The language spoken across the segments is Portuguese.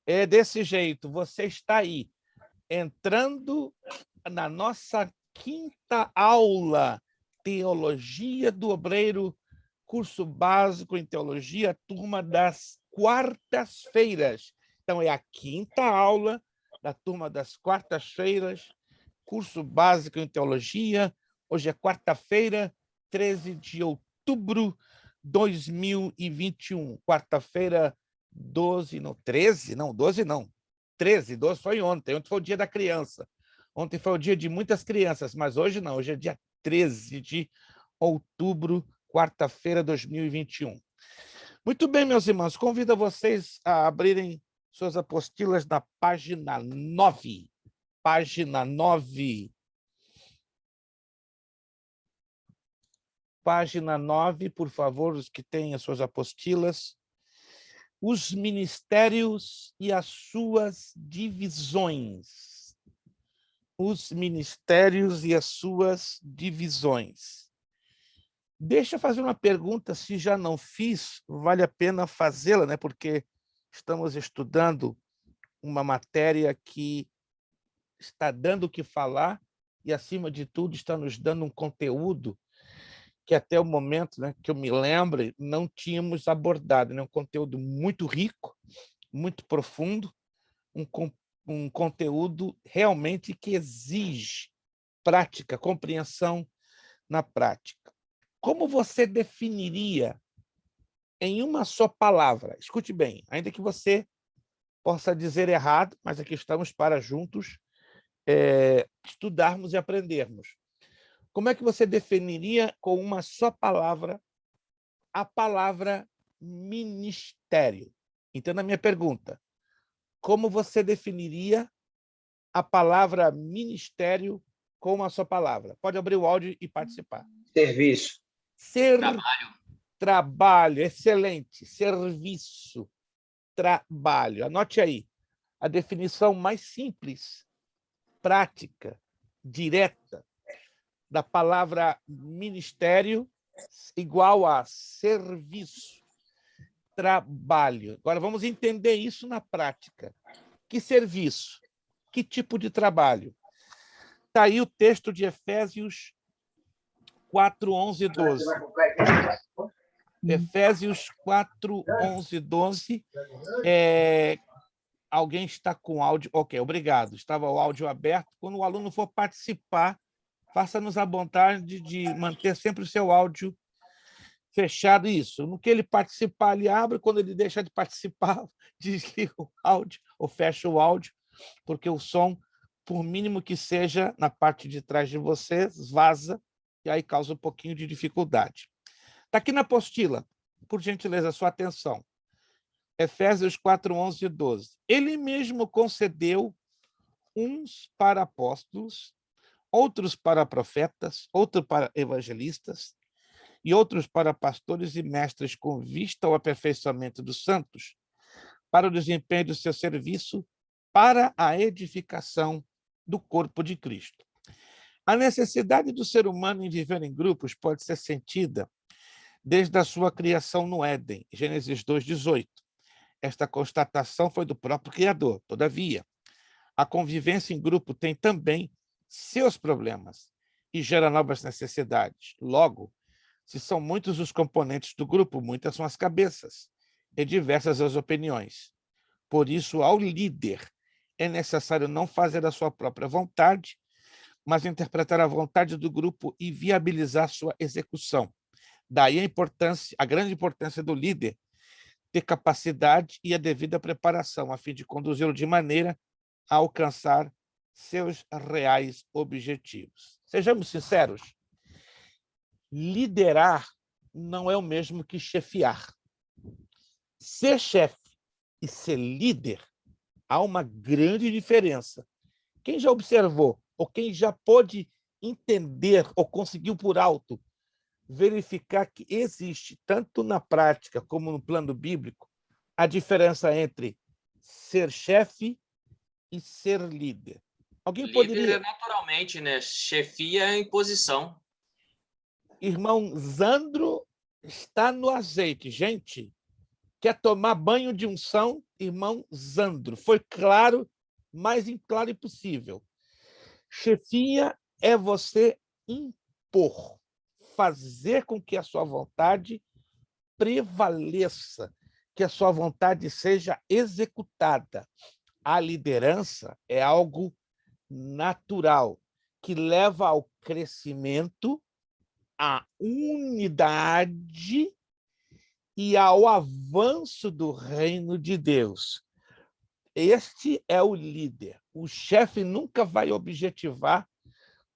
É desse jeito, você está aí, entrando na nossa quinta aula, Teologia do Obreiro, curso básico em teologia, turma das quartas-feiras. Então, é a quinta aula da turma das quartas-feiras, curso básico em teologia. Hoje é quarta-feira, 13 de outubro de 2021. Quarta-feira, 12, não, 13? Não, 12 não. 13, 12 foi ontem. Ontem foi o dia da criança. Ontem foi o dia de muitas crianças, mas hoje não. Hoje é dia 13 de outubro, quarta-feira, 2021. Muito bem, meus irmãos, convido vocês a abrirem suas apostilas na página 9. Página 9. Página 9, por favor, os que têm as suas apostilas. Os ministérios e as suas divisões. Os ministérios e as suas divisões. Deixa eu fazer uma pergunta, se já não fiz, vale a pena fazê-la, né? Porque estamos estudando uma matéria que está dando o que falar e, acima de tudo, está nos dando um conteúdo que até o momento, né, que eu me lembre, não tínhamos abordado, né? Um conteúdo muito rico, muito profundo, um conteúdo realmente que exige prática, compreensão na prática. Como você definiria em uma só palavra? Escute bem, ainda que você possa dizer errado, mas aqui estamos para juntos estudarmos e aprendermos. Como é que você definiria com uma só palavra a palavra ministério? Então, na minha pergunta, como você definiria a palavra ministério com uma só palavra? Pode abrir o áudio e participar. Serviço. Trabalho, excelente. Serviço, trabalho. Anote aí a definição mais simples, prática, direta da palavra ministério igual a serviço, trabalho. Agora vamos entender isso na prática. Que serviço? Que tipo de trabalho? Está aí o texto de Efésios 4, 11 e 12. Efésios 4, 11 e 12. Alguém está com áudio? Ok, obrigado. Estava o áudio aberto. Quando o aluno for participar, faça-nos a vontade de manter sempre o seu áudio fechado. Isso. No que ele participar, ele abre. Quando ele deixar de participar, desliga o áudio ou fecha o áudio, porque o som, por mínimo que seja, na parte de trás de vocês, vaza e aí causa um pouquinho de dificuldade. Está aqui na apostila, por gentileza, sua atenção. Efésios 4, 11 e 12. Ele mesmo concedeu uns para apóstolos, outros para profetas, outros para evangelistas e outros para pastores e mestres com vista ao aperfeiçoamento dos santos, para o desempenho do seu serviço, para a edificação do corpo de Cristo. A necessidade do ser humano em viver em grupos pode ser sentida desde a sua criação no Éden, Gênesis 2:18. Esta constatação foi do próprio Criador. Todavia, a convivência em grupo tem também seus problemas e gera novas necessidades. Logo, se são muitos os componentes do grupo, muitas são as cabeças e diversas as opiniões. Por isso, ao líder, é necessário não fazer a sua própria vontade, mas interpretar a vontade do grupo e viabilizar sua execução. Daí a grande importância do líder ter capacidade e a devida preparação, a fim de conduzi-lo de maneira a alcançar seus reais objetivos. Sejamos sinceros, liderar não é o mesmo que chefiar. Ser chefe e ser líder, há uma grande diferença. Quem já observou, ou quem já pôde entender, ou conseguiu por alto, verificar que existe, tanto na prática como no plano bíblico, a diferença entre ser chefe e ser líder. Alguém Líder poderia... é naturalmente, né? Chefia é imposição. Irmão Zandro está no azeite. Gente, Quer tomar banho de unção, irmão Zandro? Foi claro, mais claro impossível. Chefia é você impor, fazer com que a sua vontade prevaleça, que a sua vontade seja executada. A liderança é algo natural, que leva ao crescimento, à unidade e ao avanço do reino de Deus. Este é o líder. O chefe nunca vai objetivar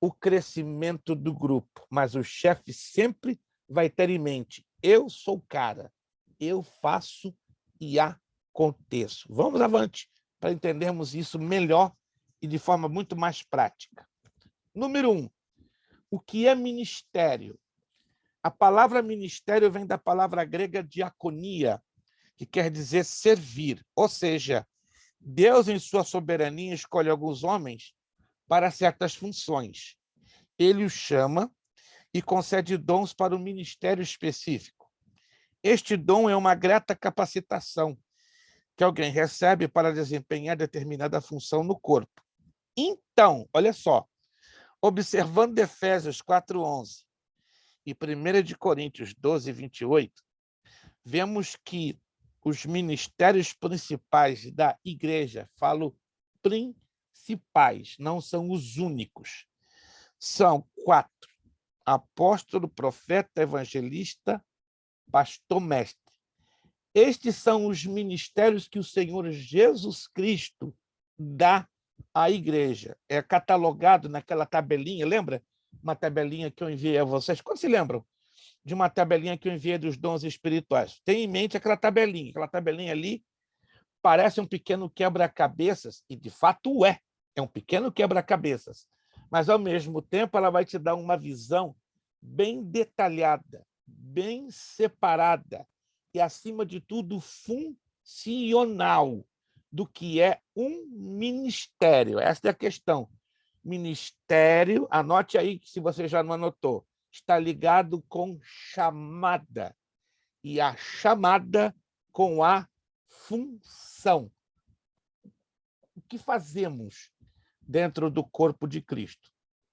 o crescimento do grupo, mas o chefe sempre vai ter em mente: eu sou o cara, eu faço e aconteço. Vamos avante para entendermos isso melhor e de forma muito mais prática. Número 1, o que é ministério? A palavra ministério vem da palavra grega diaconia, que quer dizer servir, ou seja, Deus, em sua soberania, escolhe alguns homens para certas funções. Ele os chama e concede dons para um ministério específico. Este dom é uma grata capacitação que alguém recebe para desempenhar determinada função no corpo. Então, olha só, observando Efésios 4:11 e 1 de Coríntios 12:28, vemos que os ministérios principais da igreja, falo principais, não são os únicos, são 4: apóstolo, profeta, evangelista, pastor, mestre. Estes são os ministérios que o Senhor Jesus Cristo dá à igreja. É catalogado naquela tabelinha, lembra? Uma tabelinha que eu enviei a vocês. Quando se lembram de uma tabelinha que eu enviei dos dons espirituais? Tenha em mente aquela tabelinha. Aquela tabelinha ali parece um pequeno quebra-cabeças, e de fato é um pequeno quebra-cabeças. Mas, ao mesmo tempo, ela vai te dar uma visão bem detalhada, bem separada e, acima de tudo, funcional do que é um ministério. Essa é a questão. Ministério, anote aí, se você já não anotou, está ligado com chamada, e a chamada com a função. O que fazemos dentro do corpo de Cristo?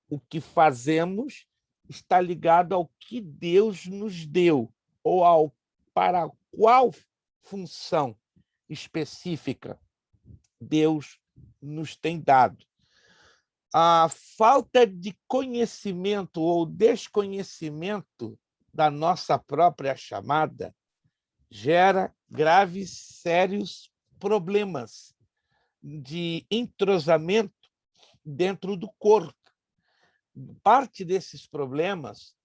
O que fazemos está ligado ao que Deus nos deu, ou para qual função específica Deus nos tem dado. A falta de conhecimento ou desconhecimento da nossa própria chamada gera graves, sérios problemas de entrosamento dentro do corpo. Parte desses problemas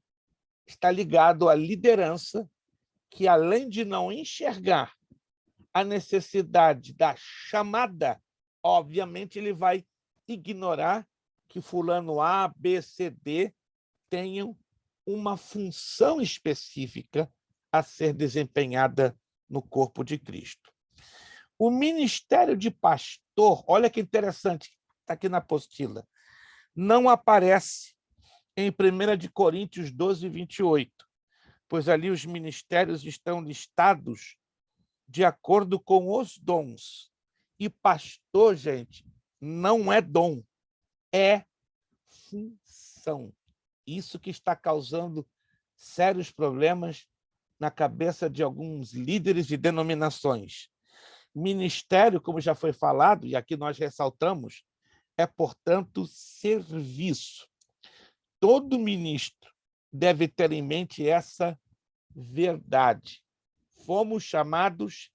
está ligado à liderança, que, além de não enxergar a necessidade da chamada, obviamente ele vai ignorar que fulano A, B, C, D tenham uma função específica a ser desempenhada no corpo de Cristo. O ministério de pastor, olha que interessante, está aqui na apostila, não aparece em 1 de Coríntios 12:28, pois ali os ministérios estão listados de acordo com os dons. E pastor, gente, não é dom, é função. Isso que está causando sérios problemas na cabeça de alguns líderes de denominações. Ministério, como já foi falado, e aqui nós ressaltamos, é, portanto, serviço. Todo ministro deve ter em mente essa verdade. Fomos chamados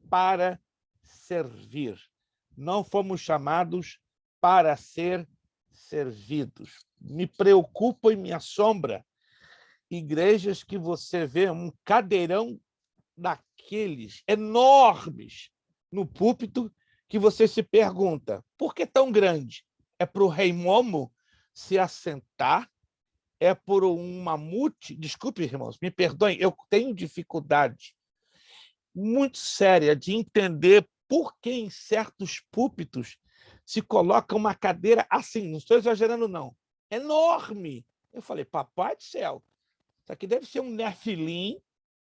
para servir. Não fomos chamados para ser servidos. Me preocupa e me assombra igrejas que você vê um cadeirão daqueles enormes no púlpito, que você se pergunta: por que tão grande? É para o rei Momo se assentar? É por um mamute? Desculpe, irmãos, me perdoem, eu tenho dificuldade muito séria de entender por que em certos púlpitos se coloca uma cadeira assim, não estou exagerando, não, enorme. Eu falei: papai do céu, isso aqui deve ser um nefilim,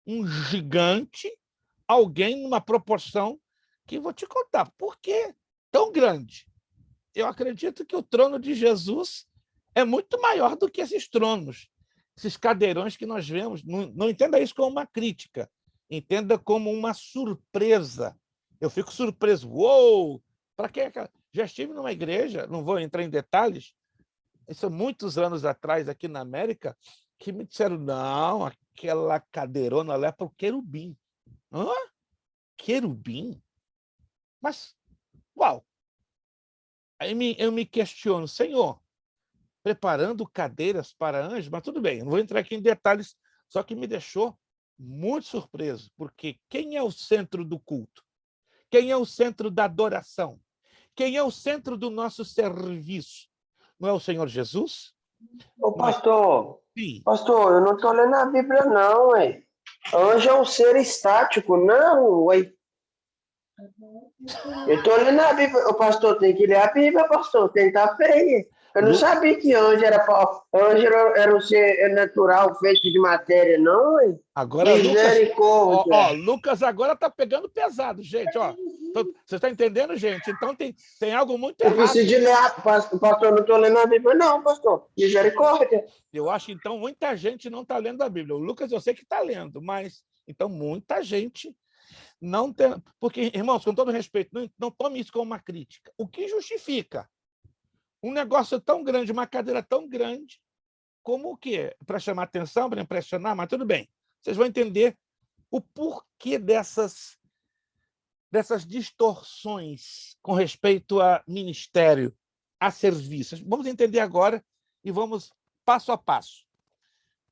um gigante, alguém numa proporção que vou te contar. Por que tão grande? Eu acredito que o trono de Jesus é muito maior do que esses tronos, esses cadeirões que nós vemos. Não entenda isso como uma crítica, entenda como uma surpresa. Eu fico surpreso. Uou! Para que? Já estive numa igreja, não vou entrar em detalhes, isso há muitos anos atrás, aqui na América, que me disseram, não, aquela cadeirona lá é para o querubim. Hã? Querubim? Mas, uau! Aí eu me questiono, Senhor, preparando cadeiras para anjos, mas tudo bem, não vou entrar aqui em detalhes, só que me deixou muito surpreso, porque quem é o centro do culto? Quem é o centro da adoração? Quem é o centro do nosso serviço? Não é o Senhor Jesus? Ô, Não é? Sim. pastor, eu não estou lendo a Bíblia, não, ué. Anjo é um ser estático, não, ué. Eu estou lendo a Bíblia. O pastor tem que ler a Bíblia, pastor, tem que estar feio. Eu não sabia que anjo era um ser natural feito de matéria, não, ué. Agora, Misericórdia. Lucas agora está pegando pesado, gente. Ó, você está entendendo, gente? Então tem algo muito Eu errado. preciso de ler, pastor, não estou lendo a Bíblia, não, pastor. Misericórdia. Eu acho, então, muita gente não está lendo a Bíblia. O Lucas eu sei que está lendo, mas, então, muita gente não tem... Porque, irmãos, com todo respeito, não tome isso como uma crítica. O que justifica um negócio tão grande, uma cadeira tão grande, como o quê? Para chamar atenção, para impressionar, mas tudo bem. Vocês vão entender o porquê dessas distorções com respeito a ministério, a serviços. Vamos entender agora e vamos passo a passo.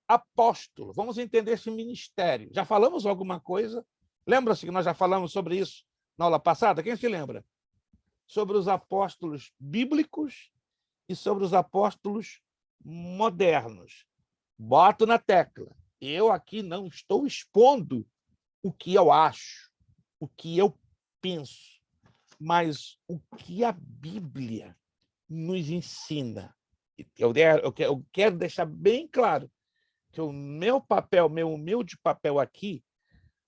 Apóstolo, vamos entender esse ministério. Já falamos alguma coisa? Lembra-se que nós já falamos sobre isso na aula passada? Quem se lembra? Sobre os apóstolos bíblicos e sobre os apóstolos modernos. Boto na tecla. Eu aqui não estou expondo o que eu acho, o que eu penso, mas o que a Bíblia nos ensina. Eu quero deixar bem claro que o meu papel, meu humilde papel aqui,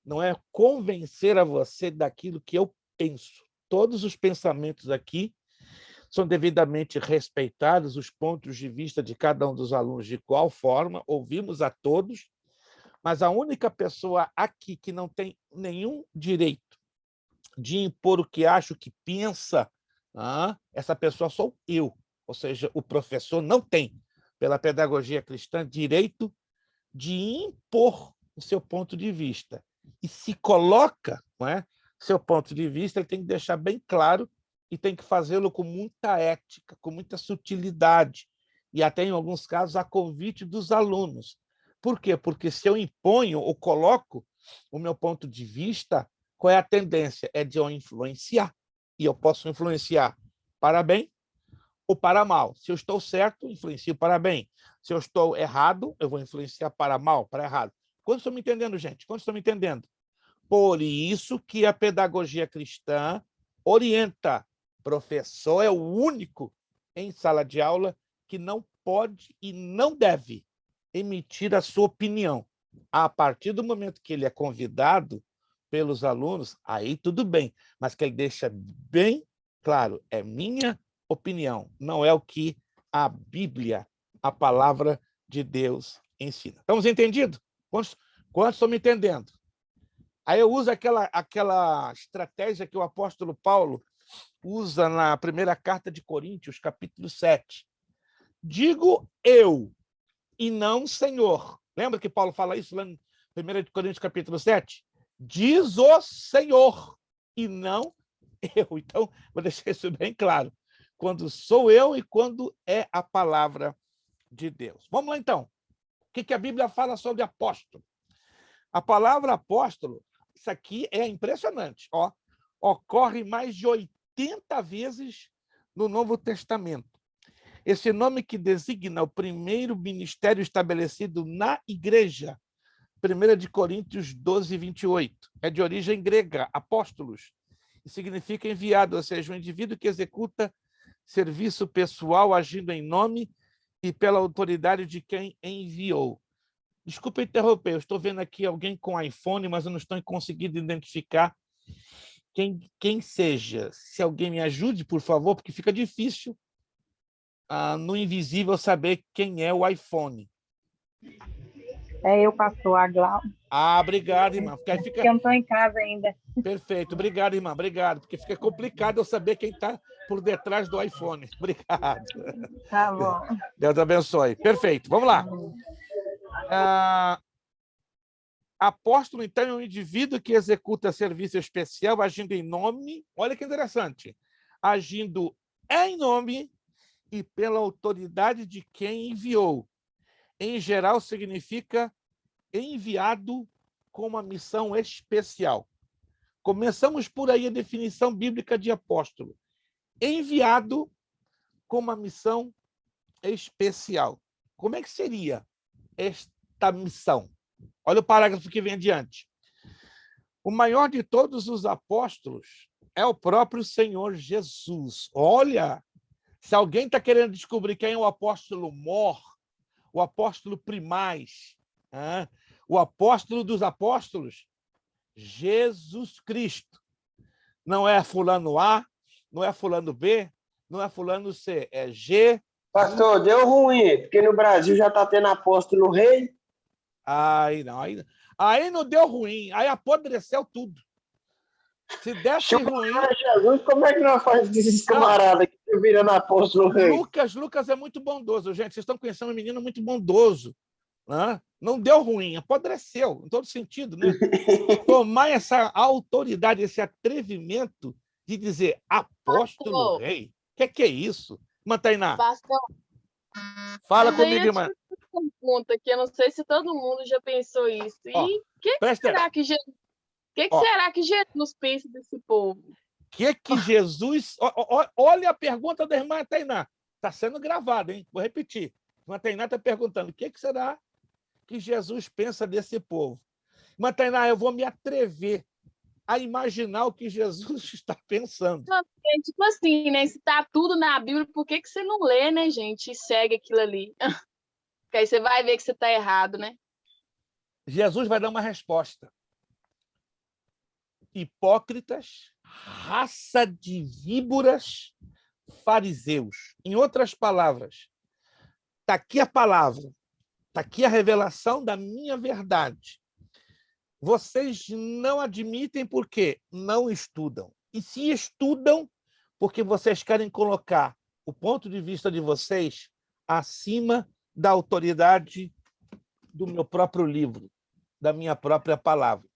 não é convencer a você daquilo que eu penso. Todos os pensamentos aqui são devidamente respeitados, os pontos de vista de cada um dos alunos de igual forma, ouvimos a todos, mas a única pessoa aqui que não tem nenhum direito de impor o que acha, o que pensa, essa pessoa sou eu. Ou seja, o professor não tem, pela pedagogia cristã, direito de impor o seu ponto de vista. E se coloca, não é, seu ponto de vista, ele tem que deixar bem claro e tem que fazê-lo com muita ética, com muita sutilidade, e até, em alguns casos, a convite dos alunos. Por quê? Porque se eu imponho ou coloco o meu ponto de vista, qual é a tendência? É de eu influenciar. E eu posso influenciar para bem ou para mal. Se eu estou certo, influencio para bem. Se eu estou errado, eu vou influenciar para mal, para errado. Quantos estão me entendendo, gente? Quantos estão me entendendo? Por isso que a pedagogia cristã orienta. Professor é o único em sala de aula que não pode e não deve emitir a sua opinião. A partir do momento que ele é convidado pelos alunos, aí tudo bem, mas que ele deixa bem claro, é minha opinião, não é o que a Bíblia, a palavra de Deus, ensina. Estamos entendidos? Quantos estão me entendendo? Aí eu uso aquela estratégia que o apóstolo Paulo usa na primeira carta de Coríntios, capítulo 7. Digo eu, e não Senhor. Lembra que Paulo fala isso lá em 1 Coríntios, capítulo 7? Diz o Senhor, e não eu. Então, vou deixar isso bem claro. Quando sou eu e quando é a palavra de Deus. Vamos lá, então. O que a Bíblia fala sobre apóstolo? A palavra apóstolo, isso aqui é impressionante. Ó, ocorre mais de 80 vezes no Novo Testamento. Esse nome que designa o primeiro ministério estabelecido na igreja, 1 Coríntios 12, 28, é de origem grega, apóstolos, e significa enviado, ou seja, um indivíduo que executa serviço pessoal agindo em nome e pela autoridade de quem enviou. Desculpa interromper, eu estou vendo aqui alguém com iPhone, mas eu não estou conseguindo identificar quem seja. Se alguém me ajude, por favor, porque fica difícil no invisível saber quem é o iPhone. É eu, pastor, a Glau. Obrigado, irmã. Porque aí Eu não estou em casa ainda. Perfeito. Obrigado, irmã. Obrigado. Porque fica complicado eu saber quem está por detrás do iPhone. Obrigado. Tá bom. Deus abençoe. Perfeito. Vamos lá. Apóstolo, então, é um indivíduo que executa serviço especial agindo em nome, olha que interessante, agindo em nome e pela autoridade de quem enviou. Em geral, significa enviado com uma missão especial. Começamos por aí a definição bíblica de apóstolo. Enviado com uma missão especial. Como é que seria esta missão? Olha o parágrafo que vem adiante. O maior de todos os apóstolos é o próprio Senhor Jesus. Olha, se alguém está querendo descobrir quem é o apóstolo mor, o apóstolo primaz, o apóstolo dos apóstolos, Jesus Cristo. Não é fulano A, não é fulano B, não é fulano C, é G. Pastor, deu ruim, porque no Brasil já está tendo apóstolo rei. Aí não deu ruim, aí apodreceu tudo. Se desse ruim... Jesus, como é que nós fazemos desses camaradas que estão virando apóstolo rei? Lucas é muito bondoso, gente. Vocês estão conhecendo um menino muito bondoso. Né? Não deu ruim, apodreceu, em todo sentido. Né? Tomar essa autoridade, esse atrevimento de dizer apóstolo rei. O que é isso? Mantainá. Pastor, Fala comigo, irmã. Uma pergunta que eu não sei se todo mundo já pensou isso. E o que será que Jesus pensa desse povo? O que Jesus... Olha a pergunta da irmã Tainá. Está sendo gravada, hein? Vou repetir. A irmã Tainá está perguntando o que será que Jesus pensa desse povo. Irmã Tainá, eu vou me atrever a imaginar o que Jesus está pensando. Tipo assim, né? Se está tudo na Bíblia, por que você não lê, né, gente? E segue aquilo ali. Porque aí você vai ver que você está errado, né? Jesus vai dar uma resposta. Hipócritas, raça de víboras, fariseus. Em outras palavras, está aqui a palavra, está aqui a revelação da minha verdade. Vocês não admitem porque não estudam. E se estudam, porque vocês querem colocar o ponto de vista de vocês acima da autoridade do meu próprio livro, da minha própria palavra.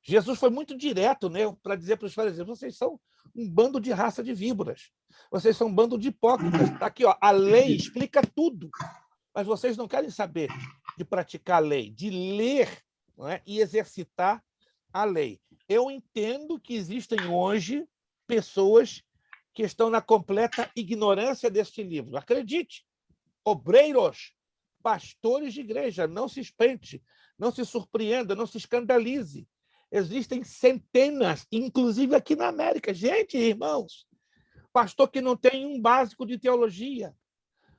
Jesus foi muito direto, né, para dizer para os fariseus: vocês são um bando de raça de víboras, vocês são um bando de hipócritas. Está aqui, ó, a lei explica tudo, mas vocês não querem saber de praticar a lei, de ler, não é, e exercitar a lei. Eu entendo que existem hoje pessoas que estão na completa ignorância deste livro. Acredite, obreiros, pastores de igreja, não se espante, não se surpreenda, não se escandalize. Existem centenas, inclusive aqui na América. Gente, irmãos, pastor que não tem um básico de teologia,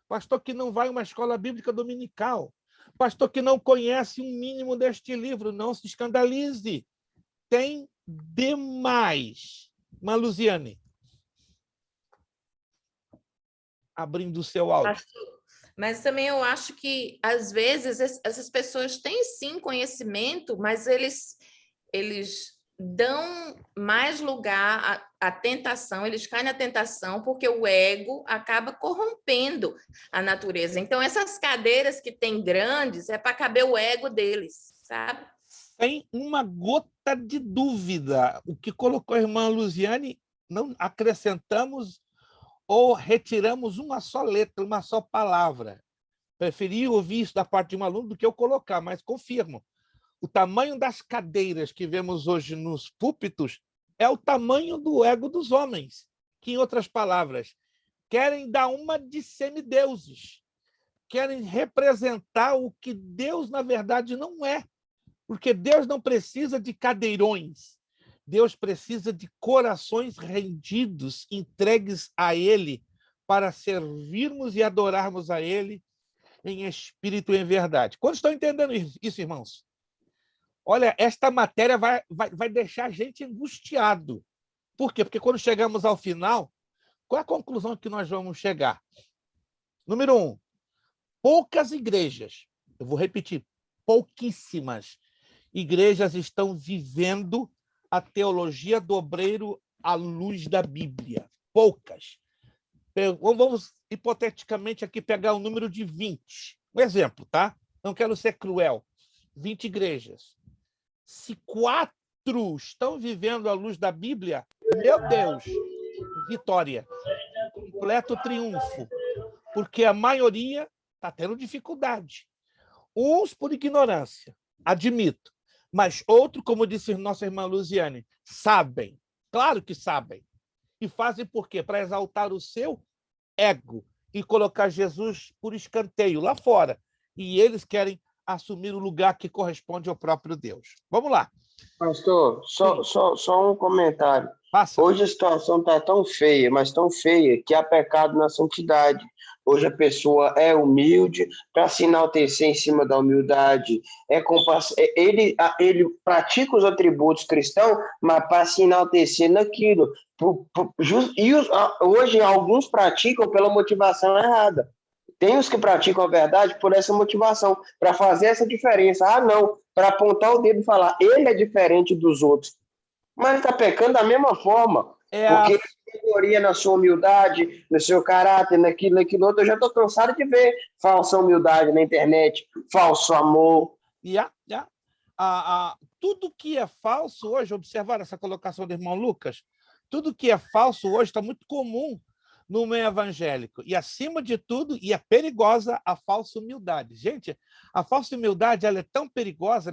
pastor que não vai a uma escola bíblica dominical, pastor que não conhece um mínimo deste livro, não se escandalize. Tem demais. Maluziane, abrindo o seu áudio. Mas também eu acho que, às vezes, essas pessoas têm, sim, conhecimento, mas eles dão mais lugar à tentação, eles caem na tentação porque o ego acaba corrompendo a natureza. Então, essas cadeiras que tem grandes é para caber o ego deles, sabe? Sem uma gota de dúvida. O que colocou a irmã Luziane, não acrescentamos ou retiramos uma só letra, uma só palavra. Preferi ouvir isso da parte de um aluno do que eu colocar, mas confirmo. O tamanho das cadeiras que vemos hoje nos púlpitos é o tamanho do ego dos homens, que, em outras palavras, querem dar uma de semideuses, querem representar o que Deus, na verdade, não é. Porque Deus não precisa de cadeirões, Deus precisa de corações rendidos, entregues a Ele, para servirmos e adorarmos a Ele em espírito e em verdade. Quando estão entendendo isso, irmãos? Olha, esta matéria vai deixar a gente angustiado. Por quê? Porque quando chegamos ao final, qual é a conclusão que nós vamos chegar? Número 1, poucas igrejas, eu vou repetir, pouquíssimas igrejas estão vivendo a teologia do obreiro à luz da Bíblia. Poucas. Vamos, hipoteticamente, aqui pegar o número de 20. Um exemplo, tá? Não quero ser cruel. 20 igrejas. Se 4 estão vivendo à luz da Bíblia, meu Deus, vitória. Completo triunfo. Porque a maioria está tendo dificuldade. Uns por ignorância, admito. Mas outros, como disse nossa irmã Luziane, sabem. Claro que sabem. E fazem por quê? Para exaltar o seu ego e colocar Jesus por escanteio lá fora. E eles querem assumir o lugar que corresponde ao próprio Deus. Vamos lá. Pastor, só um comentário. Passa. Hoje a situação está tão feia, mas tão feia, que há pecado na santidade. Hoje a pessoa é humilde para se enaltecer em cima da humildade. Ele pratica os atributos cristãos, mas para se enaltecer naquilo. Hoje alguns praticam pela motivação errada. Tem os que praticam a verdade por essa motivação, para fazer essa diferença. Ah, não, para apontar o dedo e falar, ele é diferente dos outros. Mas ele está pecando da mesma forma. Porque ele tem gloria na sua humildade, no seu caráter, naquilo outro. Eu já estou cansado de ver falsa humildade na internet, falso amor. Tudo que é falso hoje, observar essa colocação do irmão Lucas, tudo que é falso hoje está muito comum no meio evangélico. E, acima de tudo, e é perigosa a falsa humildade. Gente, a falsa humildade ela é tão perigosa,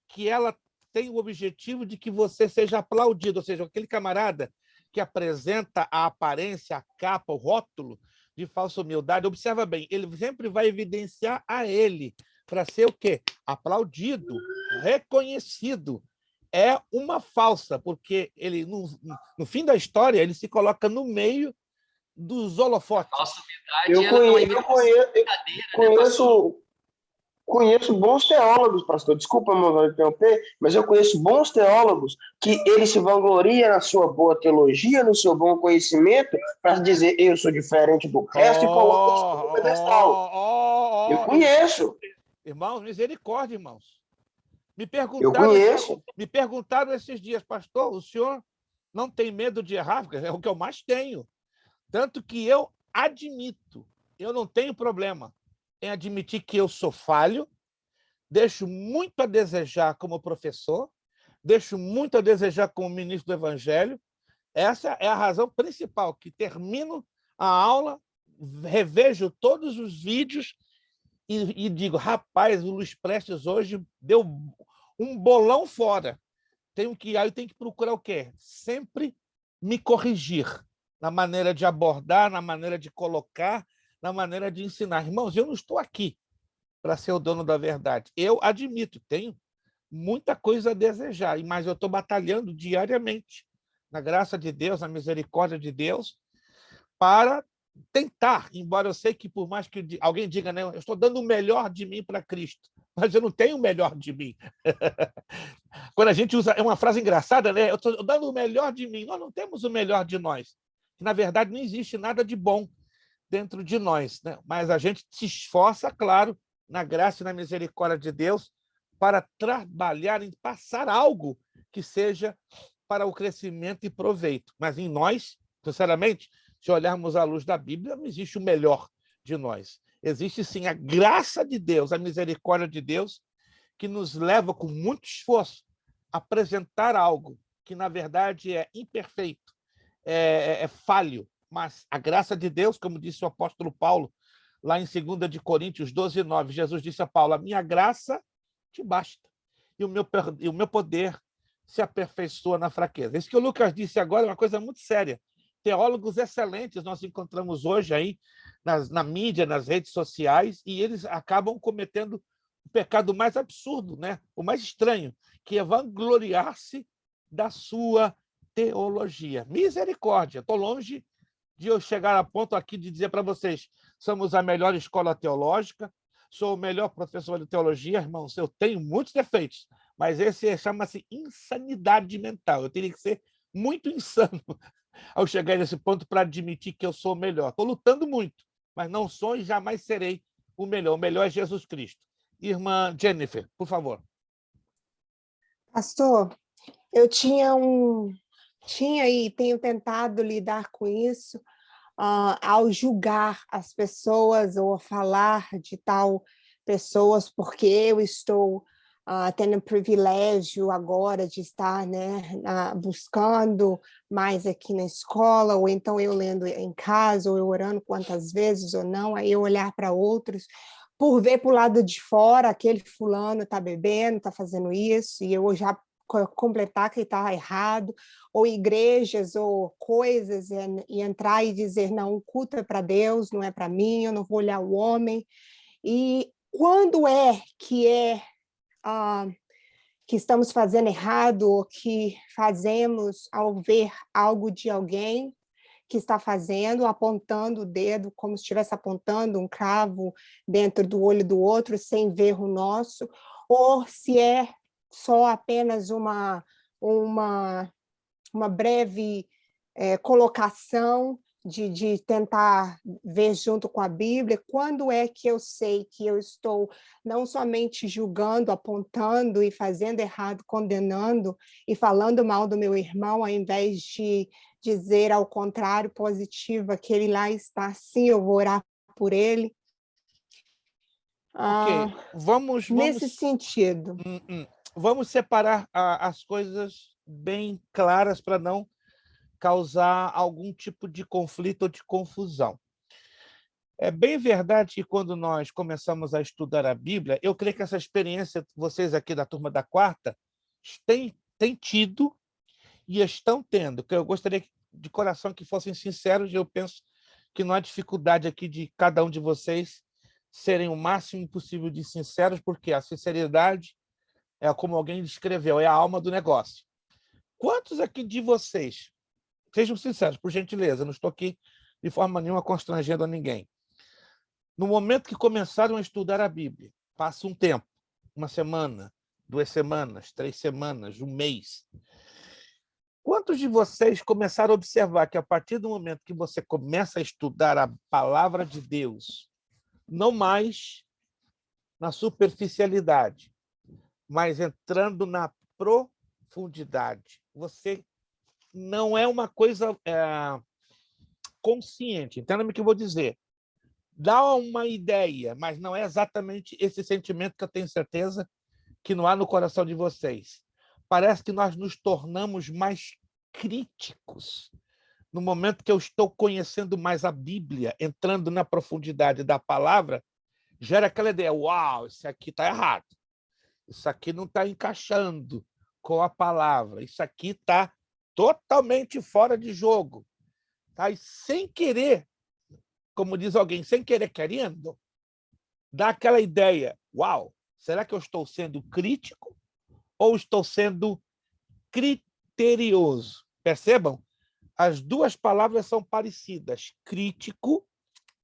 que ela tem o objetivo de que você seja aplaudido, ou seja, aquele camarada que apresenta a aparência, a capa, o rótulo de falsa humildade, observa bem, ele sempre vai evidenciar a ele para ser o quê? Aplaudido, reconhecido. É uma falsa, porque ele, no fim da história, ele se coloca no meio dos holofotes. Nossa humildade, Conheço bons teólogos, pastor. Desculpa, meu interromper, mas eu conheço bons teólogos que eles se vangloriam na sua boa teologia, no seu bom conhecimento, para dizer eu sou diferente do resto e colocam no pedestal. Eu conheço. Irmãos, misericórdia, irmãos. Me perguntaram esses dias, pastor, o senhor não tem medo de errar? É o que eu mais tenho. Tanto que eu admito, eu não tenho problema em admitir que eu sou falho, deixo muito a desejar como professor, deixo muito a desejar como ministro do Evangelho. Essa é a razão principal, que termino a aula, revejo todos os vídeos e digo, rapaz, o Luiz Prestes hoje deu um bolão fora. Aí eu tenho que procurar o quê? Sempre me corrigir na maneira de abordar, na maneira de colocar, na maneira de ensinar. Irmãos, eu não estou aqui para ser o dono da verdade. Eu admito, tenho muita coisa a desejar, mas eu estou batalhando diariamente, na graça de Deus, na misericórdia de Deus, para tentar, embora eu sei que por mais que alguém diga, né, eu estou dando o melhor de mim para Cristo, mas eu não tenho o melhor de mim. Quando a gente usa, é uma frase engraçada, né? Eu estou dando o melhor de mim. Nós não temos o melhor de nós. Na verdade, não existe nada de bom dentro de nós, né? Mas a gente se esforça, claro, na graça e na misericórdia de Deus, para trabalhar em passar algo que seja para o crescimento e proveito. Mas em nós, sinceramente, se olharmos à luz da Bíblia, não existe o melhor de nós. Existe, sim, a graça de Deus, a misericórdia de Deus, que nos leva, com muito esforço, a apresentar algo que, na verdade, é imperfeito, é falho. Mas a graça de Deus, como disse o apóstolo Paulo, lá em 2 de Coríntios 12:9, Jesus disse a Paulo, a minha graça te basta, e o meu poder se aperfeiçoa na fraqueza. Isso que o Lucas disse agora é uma coisa muito séria. Teólogos excelentes nós encontramos hoje aí na mídia, nas redes sociais, e eles acabam cometendo o pecado mais absurdo, né? O mais estranho, que é vangloriar-se da sua teologia. Misericórdia, estou longe de eu chegar a ponto aqui de dizer para vocês, somos a melhor escola teológica, sou o melhor professor de teologia, irmãos, eu tenho muitos defeitos, mas esse chama-se insanidade mental. Eu teria que ser muito insano ao chegar nesse ponto para admitir que eu sou o melhor. Estou lutando muito, mas não sou e jamais serei o melhor. O melhor é Jesus Cristo. Irmã Jennifer, por favor. Pastor, eu tinha e tenho tentado lidar com isso ao julgar as pessoas ou falar de tal pessoas, porque eu estou tendo o privilégio agora de estar, né, buscando mais aqui na escola, ou então eu lendo em casa, ou eu orando quantas vezes ou não, aí eu olhar para outros, por ver para o lado de fora, aquele fulano está bebendo, está fazendo isso, e eu já completar que está errado, ou igrejas, ou coisas, e entrar e dizer, não, o culto é para Deus, não é para mim, eu não vou olhar o homem. E quando que estamos fazendo errado, ou que fazemos ao ver algo de alguém que está fazendo, apontando o dedo, como se estivesse apontando um cravo dentro do olho do outro, sem ver o nosso, ou se é só apenas uma breve colocação de tentar ver junto com a Bíblia. Quando é que eu sei que eu estou não somente julgando, apontando e fazendo errado, condenando e falando mal do meu irmão, ao invés de dizer ao contrário, positivo, que ele lá está, sim, eu vou orar por ele. Ok, vamos nesse sentido. Vamos separar as coisas bem claras para não causar algum tipo de conflito ou de confusão. É bem verdade que quando nós começamos a estudar a Bíblia, eu creio que essa experiência, vocês aqui da turma da quarta, têm tido e estão tendo, que eu gostaria de coração que fossem sinceros, e eu penso que não há dificuldade aqui de cada um de vocês serem o máximo possível de sinceros, porque a sinceridade é como alguém descreveu, é a alma do negócio. Quantos aqui de vocês, sejam sinceros, por gentileza, não estou aqui de forma nenhuma constrangendo a ninguém, no momento que começaram a estudar a Bíblia, passa um tempo, uma semana, 2 semanas, 3 semanas, um mês, quantos de vocês começaram a observar que a partir do momento que você começa a estudar a palavra de Deus, não mais na superficialidade, mas entrando na profundidade, você não é uma coisa consciente, entenda-me o que eu vou dizer. Dá uma ideia, mas não é exatamente esse sentimento que eu tenho certeza que não há no coração de vocês. Parece que nós nos tornamos mais críticos no momento que eu estou conhecendo mais a Bíblia, entrando na profundidade da palavra, gera aquela ideia, uau, isso aqui está errado, isso aqui não está encaixando com a palavra, isso aqui está totalmente fora de jogo. Tá? E sem querer, como diz alguém, sem querer querendo, dá aquela ideia, uau, será que eu estou sendo crítico ou estou sendo criterioso? Percebam? As duas palavras são parecidas, crítico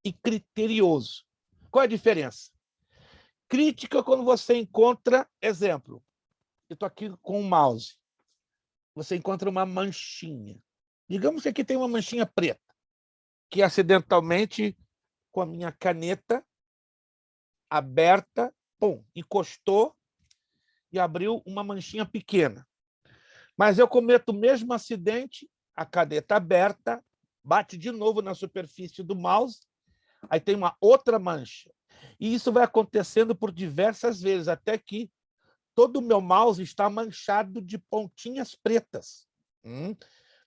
e criterioso. Qual é a diferença? Crítica é quando você encontra, exemplo, eu estou aqui com um mouse, você encontra uma manchinha. Digamos que aqui tem uma manchinha preta, que acidentalmente, com a minha caneta aberta, encostou e abriu uma manchinha pequena. Mas eu cometo o mesmo acidente, a caneta aberta, bate de novo na superfície do mouse, aí tem uma outra mancha. E isso vai acontecendo por diversas vezes, até que todo o meu mouse está manchado de pontinhas pretas.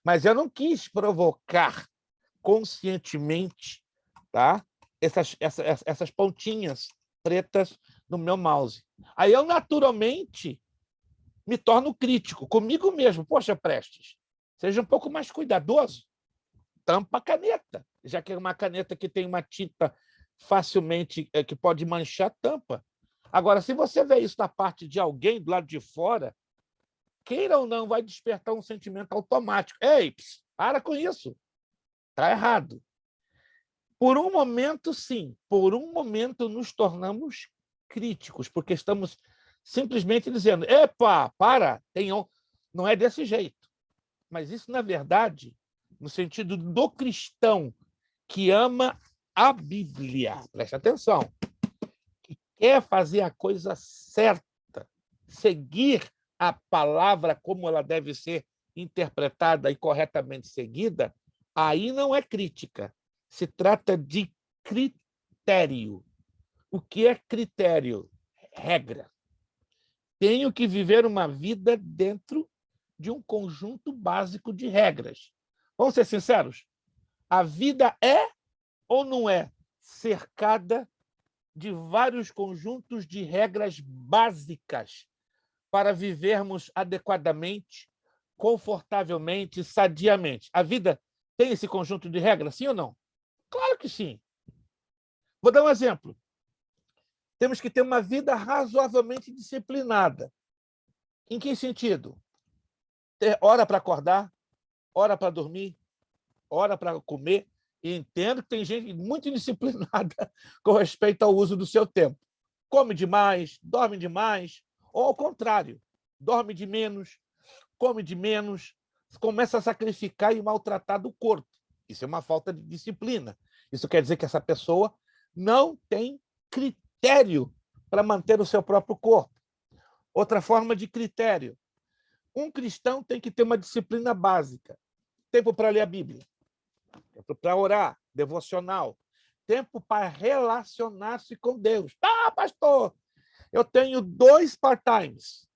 Mas eu não quis provocar conscientemente, tá? essas pontinhas pretas no meu mouse. Aí eu, naturalmente, me torno crítico comigo mesmo. Poxa, Prestes, seja um pouco mais cuidadoso. Tampa a caneta. Já que é uma caneta que tem uma tinta facilmente, que pode manchar, tampa. Agora, se você vê isso da parte de alguém do lado de fora, queira ou não, vai despertar um sentimento automático. Ei, para com isso. Está errado. Por um momento, sim. Por um momento, nos tornamos críticos, porque estamos simplesmente dizendo, epa, para, não é desse jeito. Mas isso, na verdade, no sentido do cristão que ama a Bíblia, preste atenção, que quer fazer a coisa certa, seguir a palavra como ela deve ser interpretada e corretamente seguida, aí não é crítica. Se trata de critério. O que é critério? Regra. Tenho que viver uma vida dentro de um conjunto básico de regras. Vamos ser sinceros? A vida é ou não é cercada de vários conjuntos de regras básicas para vivermos adequadamente, confortavelmente, sadiamente? A vida tem esse conjunto de regras, sim ou não? Claro que sim. Vou dar um exemplo. Temos que ter uma vida razoavelmente disciplinada. Em que sentido? Ter hora para acordar, hora para dormir, hora para comer. E entendo que tem gente muito indisciplinada com respeito ao uso do seu tempo. Come demais, dorme demais, ou ao contrário, dorme de menos, come de menos, começa a sacrificar e maltratar do corpo. Isso é uma falta de disciplina. Isso quer dizer que essa pessoa não tem critério para manter o seu próprio corpo. Outra forma de critério. Um cristão tem que ter uma disciplina básica. Tempo para ler a Bíblia. Tempo para orar, devocional. Tempo para relacionar-se com Deus. Ah, pastor, eu tenho 2 part-times.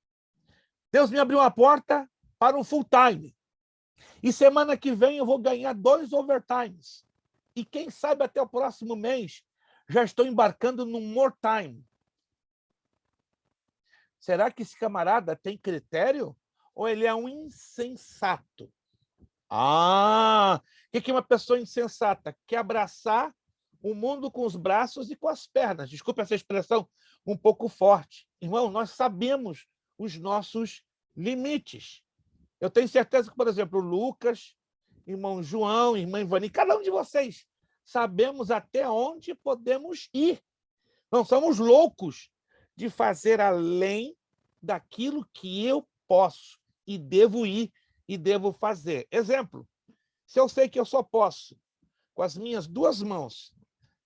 Deus me abriu uma porta para um full-time. E semana que vem eu vou ganhar 2 overtimes. E quem sabe até o próximo mês já estou embarcando num more time. Será que esse camarada tem critério? Ou ele é um insensato? O que é uma pessoa insensata? Quer abraçar o mundo com os braços e com as pernas. Desculpe essa expressão um pouco forte. Irmão, nós sabemos os nossos limites. Eu tenho certeza que, por exemplo, o Lucas, irmão João, irmã Ivani, cada um de vocês, sabemos até onde podemos ir. Não somos loucos de fazer além daquilo que eu posso e devo ir e devo fazer. Exemplo, se eu sei que eu só posso, com as minhas 2 mãos,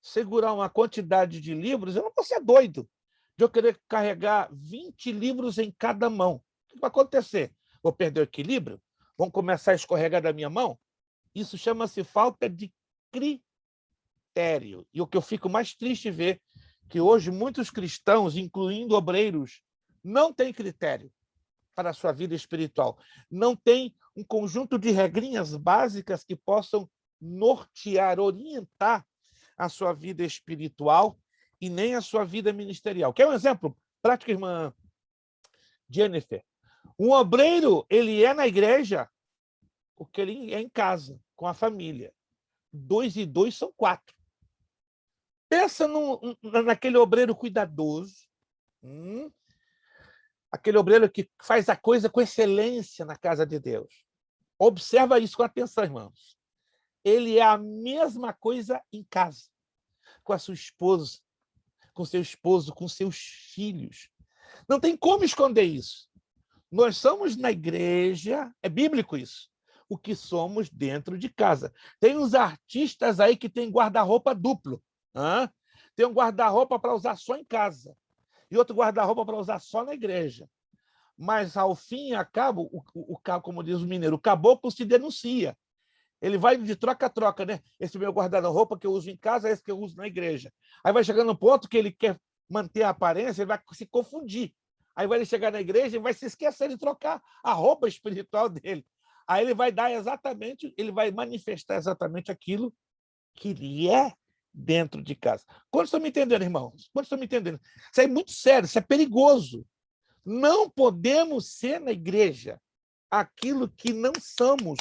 segurar uma quantidade de livros, eu não vou ser doido de eu querer carregar 20 livros em cada mão. O que vai acontecer? Vou perder o equilíbrio? Vão começar a escorregar da minha mão? Isso chama-se falta de critério. E o que eu fico mais triste ver que hoje muitos cristãos, incluindo obreiros, não têm critério para a sua vida espiritual. Não tem um conjunto de regrinhas básicas que possam nortear, orientar a sua vida espiritual e nem a sua vida ministerial. Quer um exemplo prático, irmã Jennifer? Um obreiro, ele é na igreja porque ele é em casa, com a família. 2 e 2 são 4. Pensa naquele obreiro cuidadoso, aquele obreiro que faz a coisa com excelência na casa de Deus. Observa isso com atenção, irmãos. Ele é a mesma coisa em casa, com a sua esposa, com seu esposo, com seus filhos. Não tem como esconder isso. Nós somos na igreja, é bíblico isso, o que somos dentro de casa. Tem uns artistas aí que tem guarda-roupa duplo. Tem um guarda-roupa para usar só em casa e outro guarda-roupa para usar só na igreja. Mas, ao fim e ao cabo, como diz o mineiro, o caboclo se denuncia. Ele vai de troca-troca, né? Esse meu guarda-roupa que eu uso em casa é esse que eu uso na igreja. Aí vai chegando no ponto que ele quer manter a aparência, ele vai se confundir. Aí vai chegar na igreja e vai se esquecer de trocar a roupa espiritual dele. Aí ele vai dar exatamente, ele vai manifestar exatamente aquilo que ele é dentro de casa. Quantos estão me entendendo, irmãos? Quantos estão me entendendo? Isso é muito sério, isso é perigoso. Não podemos ser na igreja aquilo que não somos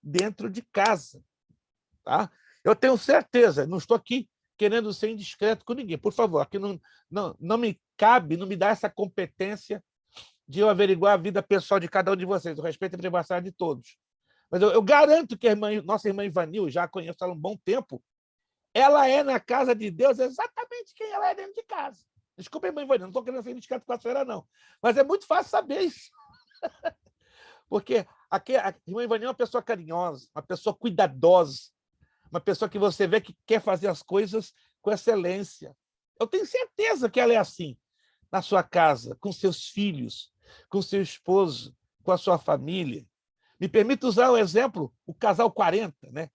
dentro de casa. Tá? Eu tenho certeza, não estou aqui querendo ser indiscreto com ninguém. Por favor, aqui não me cabe, não me dá essa competência de eu averiguar a vida pessoal de cada um de vocês. Eu respeito a privacidade de todos. Mas eu garanto que nossa irmã Ivanil, já a conheço há um bom tempo, ela é na casa de Deus exatamente quem ela é dentro de casa. Desculpa, irmã Ivanil, não estou querendo ser indicado com a senhora, não. Mas é muito fácil saber isso. Porque a irmã Ivanil é uma pessoa carinhosa, uma pessoa cuidadosa, uma pessoa que você vê que quer fazer as coisas com excelência. Eu tenho certeza que ela é assim, na sua casa, com seus filhos, com seu esposo, com a sua família. Me permita usar o exemplo, o casal 40, né?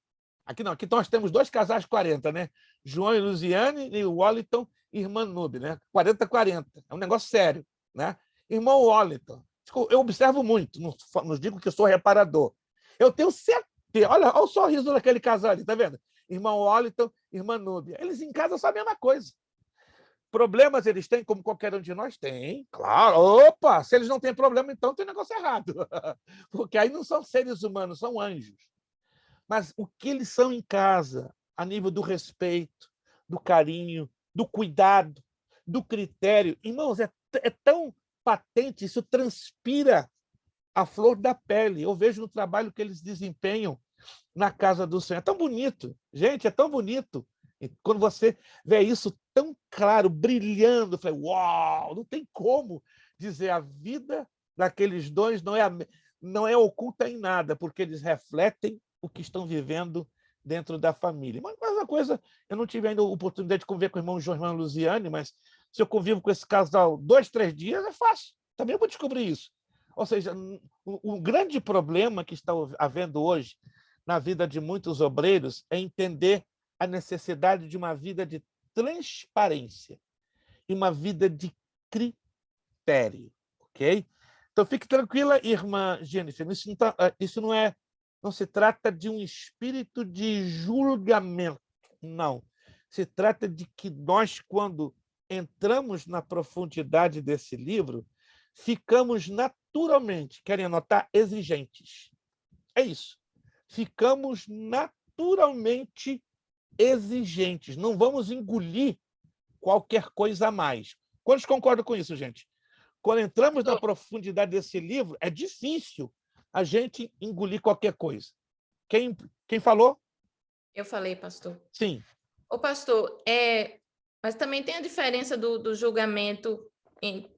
Aqui não, aqui nós temos 2 casais 40, né? João e Luziane e o Wellington e irmã Nube, né? 40-40. É um negócio sério, né? Irmão Wellington, eu observo muito, não digo que eu sou reparador. Eu tenho certeza, olha o sorriso daquele casal ali, tá vendo? Irmão Wellington, irmã Nube. Eles em casa são a mesma coisa. Problemas eles têm, como qualquer um de nós tem, claro. Opa, se eles não têm problema, então tem negócio errado. Porque aí não são seres humanos, são anjos. Mas o que eles são em casa, a nível do respeito, do carinho, do cuidado, do critério, irmãos, é tão patente, isso transpira a flor da pele. Eu vejo no trabalho que eles desempenham na casa do Senhor. É tão bonito, gente, é tão bonito. E quando você vê isso tão claro, brilhando, eu falei, uau, não tem como dizer a vida daqueles dois não é oculta em nada, porque eles refletem o que estão vivendo dentro da família. Mas uma coisa, eu não tive ainda a oportunidade de conviver com o irmão João e a irmã Luziane, mas se eu convivo com esse casal 2, 3 dias, é fácil. Também eu vou descobrir isso. Ou seja, o grande problema que está havendo hoje na vida de muitos obreiros é entender a necessidade de uma vida de transparência e uma vida de critério, ok? Então, fique tranquila, irmã Jennifer, isso não se trata de um espírito de julgamento, não. Se trata de que nós, quando entramos na profundidade desse livro, ficamos naturalmente, querem anotar, exigentes. É isso. Ficamos naturalmente exigentes. Não vamos engolir qualquer coisa a mais. Quantos concordam com isso, gente? Quando entramos na profundidade desse livro, é difícil a gente engolir qualquer coisa. Quem falou? Eu falei, pastor. Sim. Ô, pastor, mas também tem a diferença do julgamento em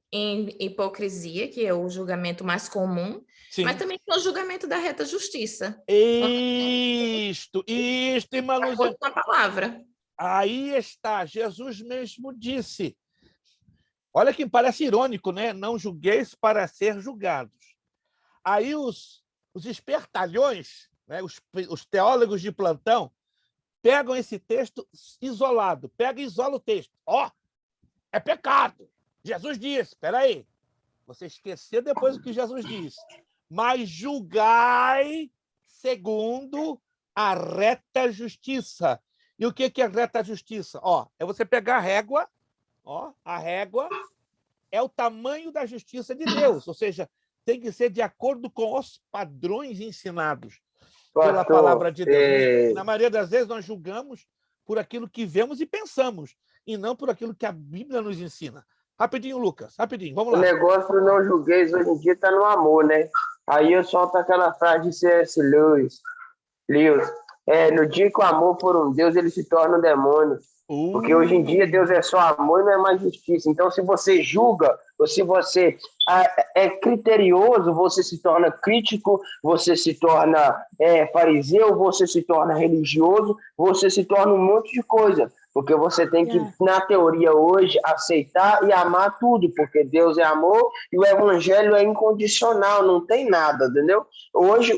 hipocrisia, que é o julgamento mais comum, Sim. mas também tem o julgamento da reta justiça. Isto, irmã Luziane. Com a palavra. Aí está, Jesus mesmo disse. Olha que parece irônico, né? Não julgueis para ser julgados. Aí os espertalhões, né? os teólogos de plantão, pegam esse texto isolado, pega e isola o texto. É pecado. Jesus disse, espera aí, você esqueceu depois o que Jesus disse. Mas julgai segundo a reta justiça. E o que é reta justiça? É você pegar a régua, a régua é o tamanho da justiça de Deus, ou seja, tem que ser de acordo com os padrões ensinados pela palavra de Deus. Na maioria das vezes, nós julgamos por aquilo que vemos e pensamos, e não por aquilo que a Bíblia nos ensina. Rapidinho, Lucas, rapidinho, vamos lá. O negócio do não julgueis hoje em dia está no amor, né? Aí eu solto aquela frase de C.S. Lewis. No dia que o amor for um Deus, ele se torna um demônio. Porque hoje em dia Deus é só amor e não é mais justiça. Então, se você julga, ou se você é criterioso, você se torna crítico, você se torna fariseu, você se torna religioso, você se torna um monte de coisa. Porque você tem que, na teoria hoje, aceitar e amar tudo, porque Deus é amor e o evangelho é incondicional, não tem nada, entendeu? Hoje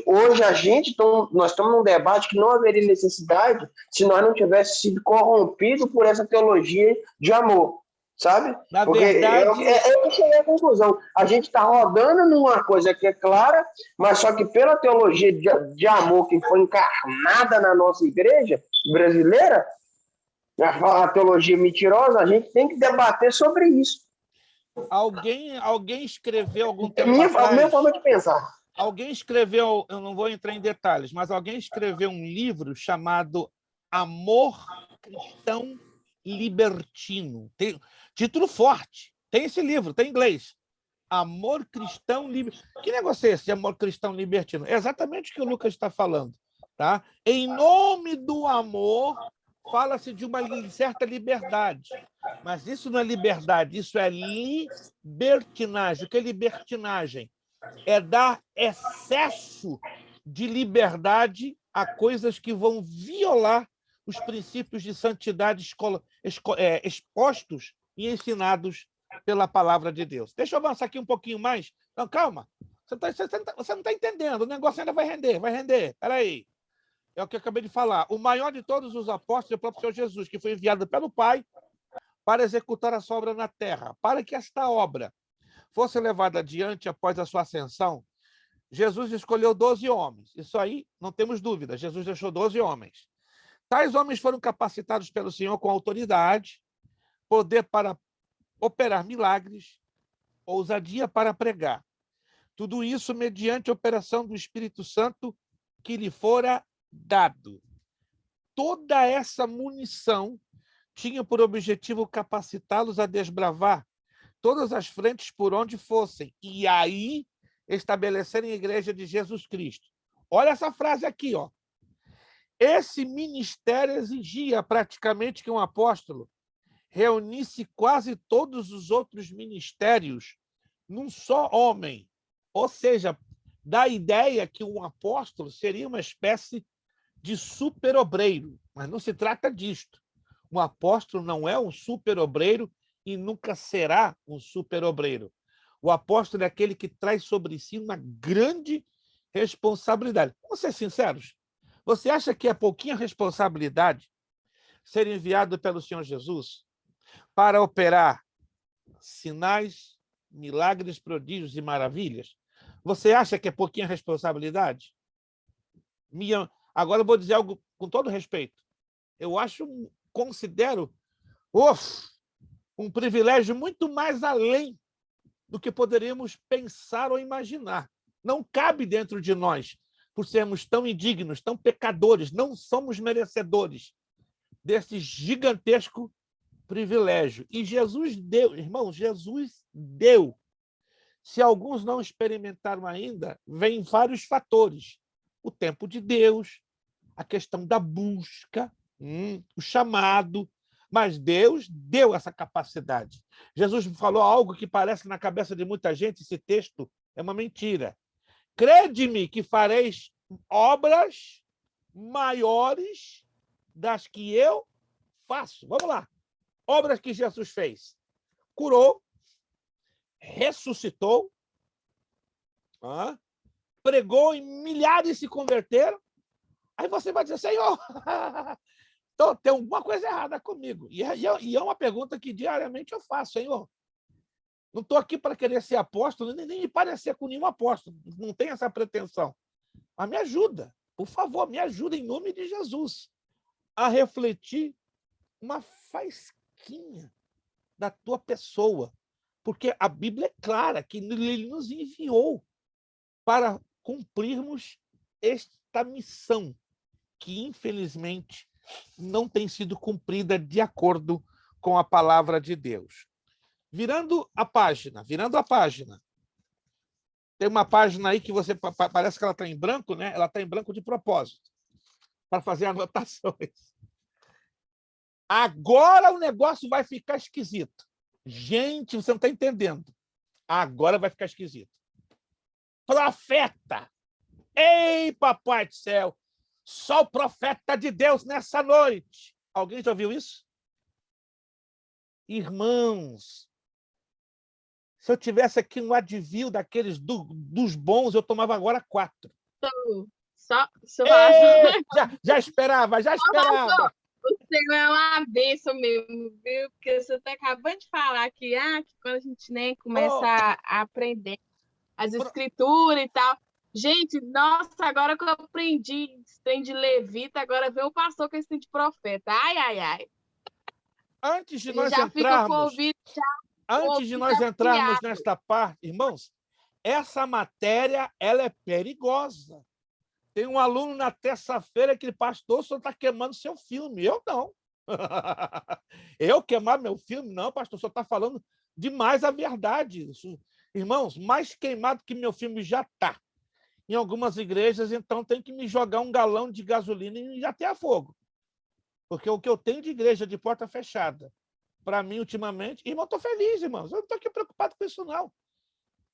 nós estamos num debate que não haveria necessidade se nós não tivéssemos sido corrompidos por essa teologia de amor, sabe? Na porque verdade... eu cheguei à conclusão. A gente está rodando numa coisa que é clara, mas só que pela teologia de amor que foi encarnada na nossa igreja brasileira, a teologia mentirosa, a gente tem que debater sobre isso. Alguém escreveu algum tempo atrás... minha forma de pensar. Alguém escreveu, eu não vou entrar em detalhes, mas alguém escreveu um livro chamado Amor Cristão Libertino. Tem título forte. Tem esse livro, tem em inglês. Amor cristão libertino. Que negócio é esse de amor cristão libertino? É exatamente o que o Lucas está falando. Tá? Em nome do amor, fala-se de uma certa liberdade. Mas isso não é liberdade, isso é libertinagem. O que é libertinagem? É dar excesso de liberdade a coisas que vão violar os princípios de santidade expostos e ensinados pela palavra de Deus. Deixa eu avançar aqui um pouquinho mais. Não, calma. Você não está entendendo. O negócio ainda vai render, vai render. Espera aí. É o que eu acabei de falar. O maior de todos os apóstolos é o próprio Senhor Jesus, que foi enviado pelo Pai para executar a sua obra na terra. Para que esta obra fosse levada adiante após a sua ascensão, Jesus escolheu 12 homens. Isso aí, não temos dúvida. Jesus deixou 12 homens. Tais homens foram capacitados pelo Senhor com autoridade, poder para operar milagres, ousadia para pregar. Tudo isso mediante a operação do Espírito Santo que lhe fora dado. Toda essa munição tinha por objetivo capacitá-los a desbravar todas as frentes por onde fossem, e aí estabelecerem a igreja de Jesus Cristo. Olha essa frase aqui, ó. Esse ministério exigia praticamente que um apóstolo reunisse quase todos os outros ministérios num só homem. Ou seja, dá a ideia que um apóstolo seria uma espécie de super-obreiro, mas não se trata disto. Um apóstolo não é um super-obreiro e nunca será um super-obreiro. O apóstolo é aquele que traz sobre si uma grande responsabilidade. Vamos ser sinceros. Você acha que é pouquinha responsabilidade ser enviado pelo Senhor Jesus para operar sinais, milagres, prodígios e maravilhas? Você acha que é pouquinha responsabilidade? Agora eu vou dizer algo com todo respeito. Eu considero um privilégio muito mais além do que poderíamos pensar ou imaginar. Não cabe dentro de nós, por sermos tão indignos, tão pecadores, não somos merecedores desse gigantesco privilégio. E Jesus deu, irmão, Jesus deu. Se alguns não experimentaram ainda, vem vários fatores. O tempo de Deus, a questão da busca, o chamado, mas Deus deu essa capacidade. Jesus falou algo que parece na cabeça de muita gente, esse texto é uma mentira. Crede-me que fareis obras maiores das que eu faço. Vamos lá. Obras que Jesus fez. Curou, ressuscitou, pregou e milhares se converteram. Aí você vai dizer, Senhor, então, tem alguma coisa errada comigo. E é uma pergunta que diariamente eu faço, Senhor. Não estou aqui para querer ser apóstolo, nem me parecer com nenhum apóstolo. Não tenho essa pretensão. Mas me ajuda, por favor, me ajuda em nome de Jesus a refletir uma faísquinha da tua pessoa. Porque a Bíblia é clara que ele nos enviou para cumprirmos esta missão que, infelizmente, não tem sido cumprida de acordo com a palavra de Deus. Virando a página. Tem uma página aí que você parece que ela está em branco, né? Ela está em branco de propósito, para fazer anotações. Agora o negócio vai ficar esquisito. Gente, você não está entendendo. Agora vai ficar esquisito. Profeta! Ei, papai do céu! Só o profeta de Deus nessa noite. Alguém já ouviu isso? Irmãos, se eu tivesse aqui um advil daqueles dos bons, eu tomava agora 4. Já esperava. O Senhor é uma bênção mesmo, viu? Porque você está acabando de falar que quando a gente começa a aprender as escrituras e tal. Gente, nossa, agora que eu aprendi esse trem de levita, agora vem o pastor com esse trem de profeta. Ai. Antes de nós entrarmos nesta parte, irmãos, essa matéria ela é perigosa. Tem um aluno na terça-feira que, pastor, o senhor está queimando seu filme. Eu não. Eu queimar meu filme? Não, pastor, o senhor está falando demais a verdade. Irmãos, mais queimado que meu filme já está. Em algumas igrejas, então, tem que me jogar um galão de gasolina e já ter a fogo. Porque o que eu tenho de igreja de porta fechada, para mim, ultimamente... Irmão, estou feliz, irmãos. Eu não estou aqui preocupado com isso, não.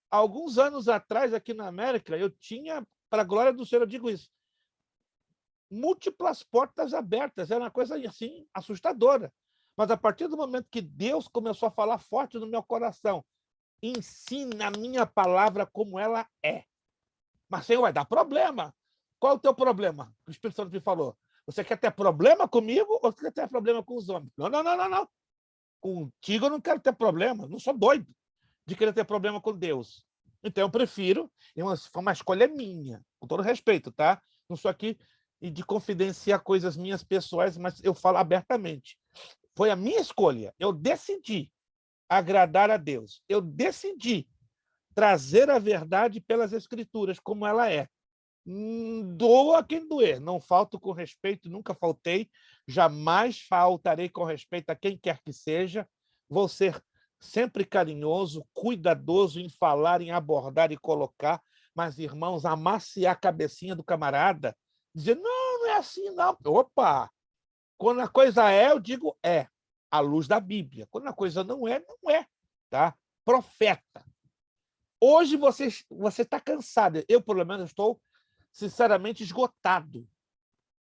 Alguns anos atrás, aqui na América, eu tinha, para a glória do Senhor, eu digo isso, múltiplas portas abertas. Era uma coisa, assim, assustadora. Mas, a partir do momento que Deus começou a falar forte no meu coração, ensina a minha palavra como ela é. Mas, Senhor, vai dar problema. Qual é o teu problema? O Espírito Santo me falou. Você quer ter problema comigo ou você quer ter problema com os homens? Não, não, não, não, não. Contigo eu não quero ter problema. Não sou doido de querer ter problema com Deus. Então, eu prefiro... Foi uma escolha minha, com todo respeito, tá? Não sou aqui de confidenciar coisas minhas pessoais, mas eu falo abertamente. Foi a minha escolha. Eu decidi agradar a Deus. Eu decidi trazer a verdade pelas Escrituras, como ela é. Doa quem doer. Não falto com respeito, nunca faltei. Jamais faltarei com respeito a quem quer que seja. Vou ser sempre carinhoso, cuidadoso em falar, em abordar e colocar. Mas, irmãos, amaciar a cabecinha do camarada, dizer, não, não é assim, não. Opa! Quando a coisa é, eu digo é. À luz da Bíblia. Quando a coisa não é, não é. Tá? Profeta. Hoje você está cansado. Eu, pelo menos, estou sinceramente esgotado,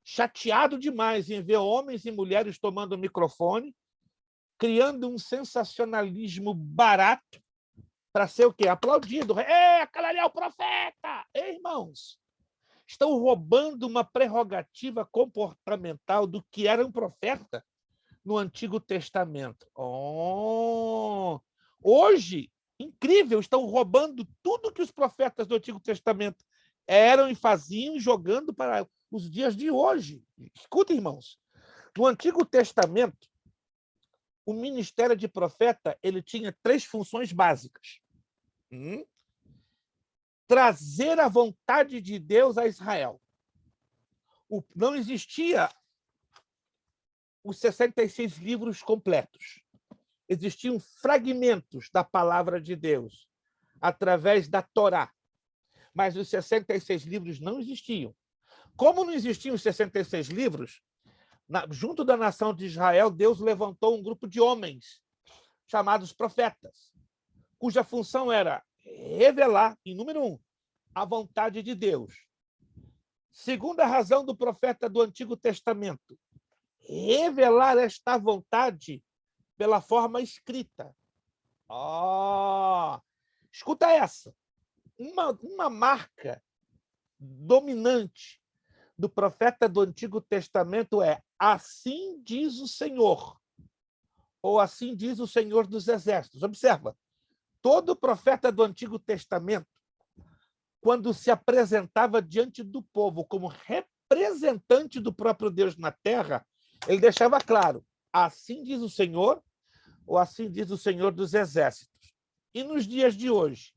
chateado demais em ver homens e mulheres tomando o microfone, criando um sensacionalismo barato para ser o quê? Aplaudido. Aquela ali é o profeta! Irmãos, estão roubando uma prerrogativa comportamental do que era um profeta no Antigo Testamento. Hoje, incrível, estão roubando tudo que os profetas do Antigo Testamento eram e faziam, jogando para os dias de hoje. Escuta, irmãos, no Antigo Testamento, o ministério de profeta ele tinha 3 funções básicas. Trazer a vontade de Deus a Israel. Não existia os 66 livros completos. Existiam fragmentos da palavra de Deus através da Torá. Mas os 66 livros não existiam. Como não existiam os 66 livros, junto da nação de Israel, Deus levantou um grupo de homens chamados profetas, cuja função era revelar, em número 1, a vontade de Deus. Segunda razão do profeta do Antigo Testamento, revelar esta vontade pela forma escrita. Escuta essa. Uma marca dominante do profeta do Antigo Testamento é assim diz o Senhor, ou assim diz o Senhor dos Exércitos. Observa, todo profeta do Antigo Testamento, quando se apresentava diante do povo como representante do próprio Deus na terra, ele deixava claro, assim diz o Senhor, ou assim diz o Senhor dos Exércitos. E nos dias de hoje,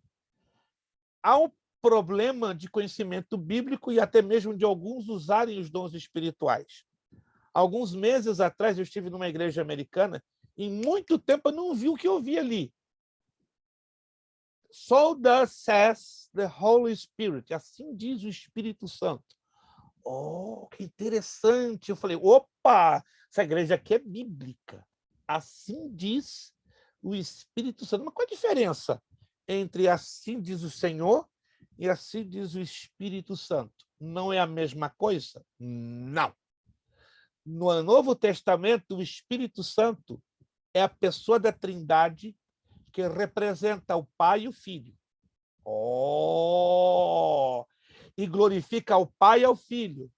há um problema de conhecimento bíblico e até mesmo de alguns usarem os dons espirituais. Alguns meses atrás, eu estive numa igreja americana e muito tempo eu não vi o que eu vi ali. So thus says the Holy Spirit. Assim diz o Espírito Santo. Que interessante. Eu falei, opa, essa igreja aqui é bíblica. Assim diz o Espírito Santo. Mas qual a diferença entre assim diz o Senhor e assim diz o Espírito Santo? Não é a mesma coisa? Não. No Novo Testamento, o Espírito Santo é a pessoa da Trindade que representa o Pai e o Filho. E glorifica ao Pai e ao Filho.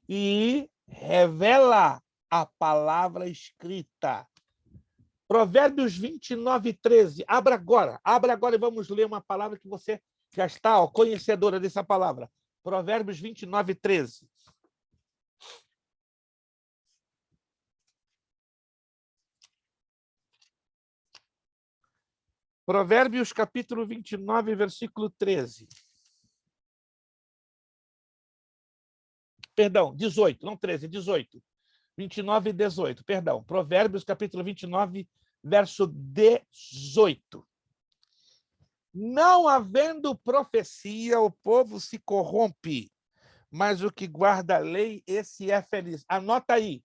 E revela a palavra escrita. Provérbios 29, 13. Abra agora e vamos ler uma palavra que você já está conhecedora dessa palavra. Provérbios 29, 13. Provérbios, capítulo 29, versículo 13. Perdão, 18, não 13, 18. 29 e 18, perdão. Provérbios, capítulo 29, verso 18. Não havendo profecia, o povo se corrompe, mas o que guarda a lei, esse é feliz. Anota aí.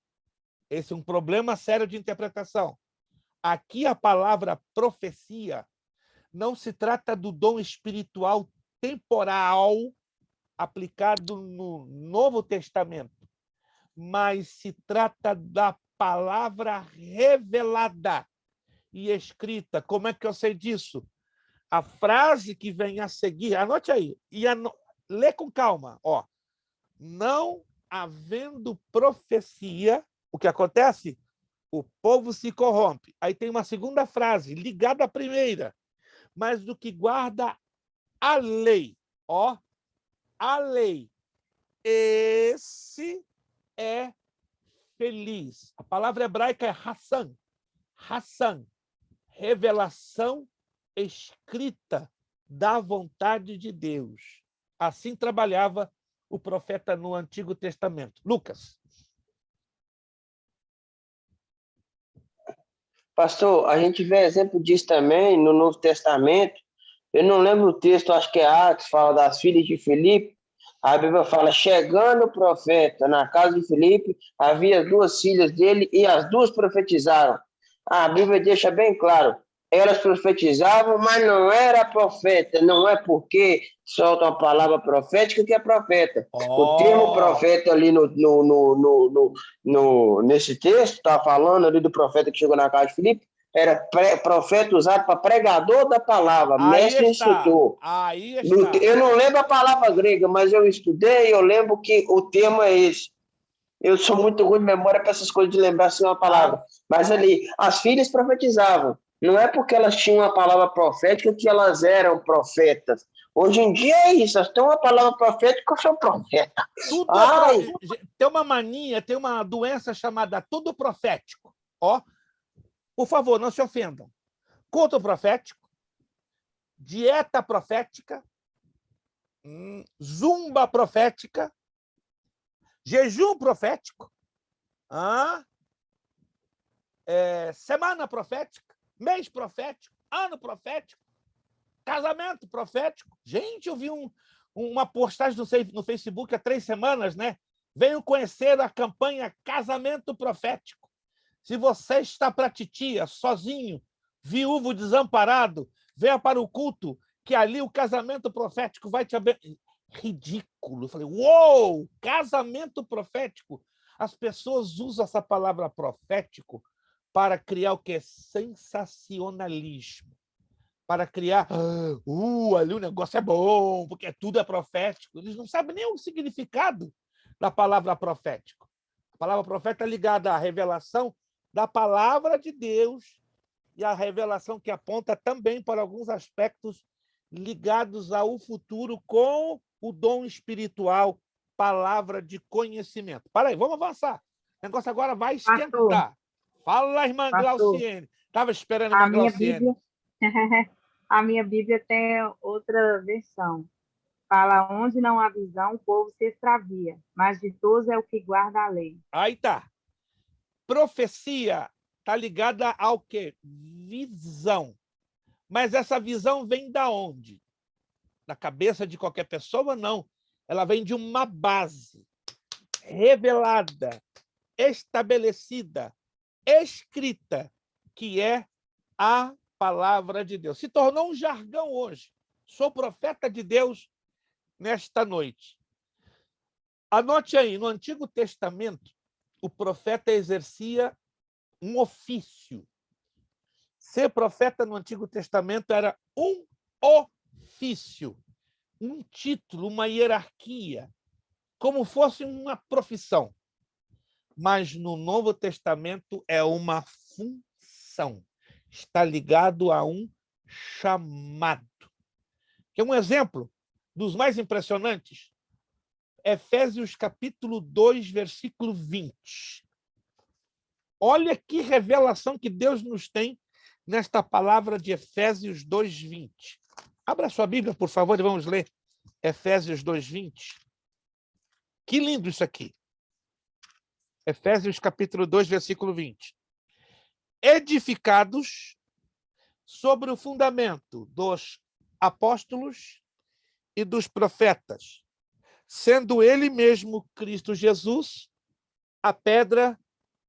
Esse é um problema sério de interpretação. Aqui a palavra profecia não se trata do dom espiritual temporal aplicado no Novo Testamento, mas se trata da palavra revelada e escrita. Como é que eu sei disso? A frase que vem a seguir, anote aí, lê com calma. Ó. Não havendo profecia, o que acontece? O povo se corrompe. Aí tem uma segunda frase, ligada à primeira. Mas do que guarda a lei, ó, a lei, esse é feliz. A palavra hebraica é Hassan. Hassan, revelação escrita da vontade de Deus. Assim trabalhava o profeta no Antigo Testamento. Lucas. Pastor, a gente vê exemplo disso também no Novo Testamento. Eu não lembro o texto, acho que é Atos, fala das filhas de Filipe. A Bíblia fala, chegando o profeta na casa de Filipe, havia 2 filhas dele e as 2 profetizaram. A Bíblia deixa bem claro, elas profetizavam, mas não era profeta, não é porque solta uma palavra profética que é profeta. O termo profeta ali nesse texto, está falando ali do profeta que chegou na casa de Filipe, era profeta usado para pregador da palavra, mestre e instrutor. Aí está. Eu não lembro a palavra grega, mas eu estudei e eu lembro que o termo é esse. Eu sou muito ruim de memória para essas coisas de lembrar assim uma palavra. Mas ali, as filhas profetizavam. Não é porque elas tinham uma palavra profética que elas eram profetas. Hoje em dia é isso, elas têm uma palavra profética que são profetas. Tem uma mania, tem uma doença chamada tudo profético. Ó, por favor, não se ofendam. Culto profético, dieta profética, zumba profética, jejum profético, semana profética, mês profético, ano profético, casamento profético. Gente, eu vi uma postagem no Facebook há 3 semanas, né? Venham conhecer a campanha Casamento Profético. Se você está para titia, sozinho, viúvo, desamparado, venha para o culto, que ali o casamento profético vai te abençoar. Ridículo. Eu falei, uou, casamento profético. As pessoas usam essa palavra profético para criar o que é sensacionalismo. Para criar, ali o negócio é bom, porque tudo é profético. Eles não sabem nem o significado da palavra profético. A palavra profética é ligada à revelação da palavra de Deus e a revelação que aponta também para alguns aspectos ligados ao futuro com o dom espiritual, palavra de conhecimento. Para aí, vamos avançar. O negócio agora vai esquentar. Pastor. Fala, irmã Glauciene. Estava esperando a irmã Glauciene. A minha Bíblia tem outra versão. Fala, onde não há visão, o povo se extravia, mas ditoso é o que guarda a lei. Aí tá. Profecia está ligada ao quê? Visão. Mas essa visão vem da onde? Da cabeça de qualquer pessoa? Não. Ela vem de uma base revelada, estabelecida, escrita, que é a palavra de Deus. Se tornou um jargão hoje. Sou profeta de Deus nesta noite. Anote aí, no Antigo Testamento, o profeta exercia um ofício. Ser profeta no Antigo Testamento era um ofício, um título, uma hierarquia, como fosse uma profissão. Mas no Novo Testamento é uma função. Está ligado a um chamado. Que é um exemplo dos mais impressionantes. Efésios capítulo 2, versículo 20. Olha que revelação que Deus nos tem nesta palavra de Efésios 2, 20. Abra sua Bíblia, por favor, e vamos ler Efésios 2, 20. Que lindo isso aqui. Efésios capítulo 2, versículo 20. Edificados sobre o fundamento dos apóstolos e dos profetas, sendo ele mesmo, Cristo Jesus, a pedra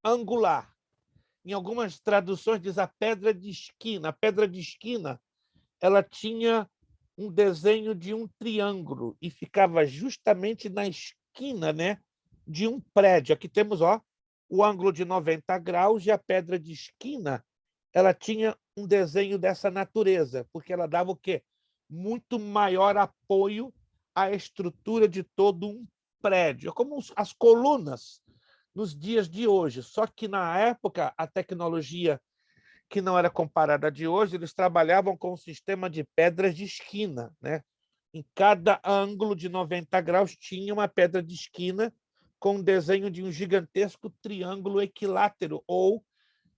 angular. Em algumas traduções diz a pedra de esquina. A pedra de esquina, ela tinha um desenho de um triângulo e ficava justamente na esquina, né, de um prédio. Aqui temos, o ângulo de 90 graus e a pedra de esquina, ela tinha um desenho dessa natureza, porque ela dava o quê? Muito maior apoio à estrutura de todo um prédio. É como as colunas nos dias de hoje, só que na época a tecnologia que não era comparada à de hoje, eles trabalhavam com um sistema de pedras de esquina, né? Em cada ângulo de 90 graus tinha uma pedra de esquina com um desenho de um gigantesco triângulo equilátero ou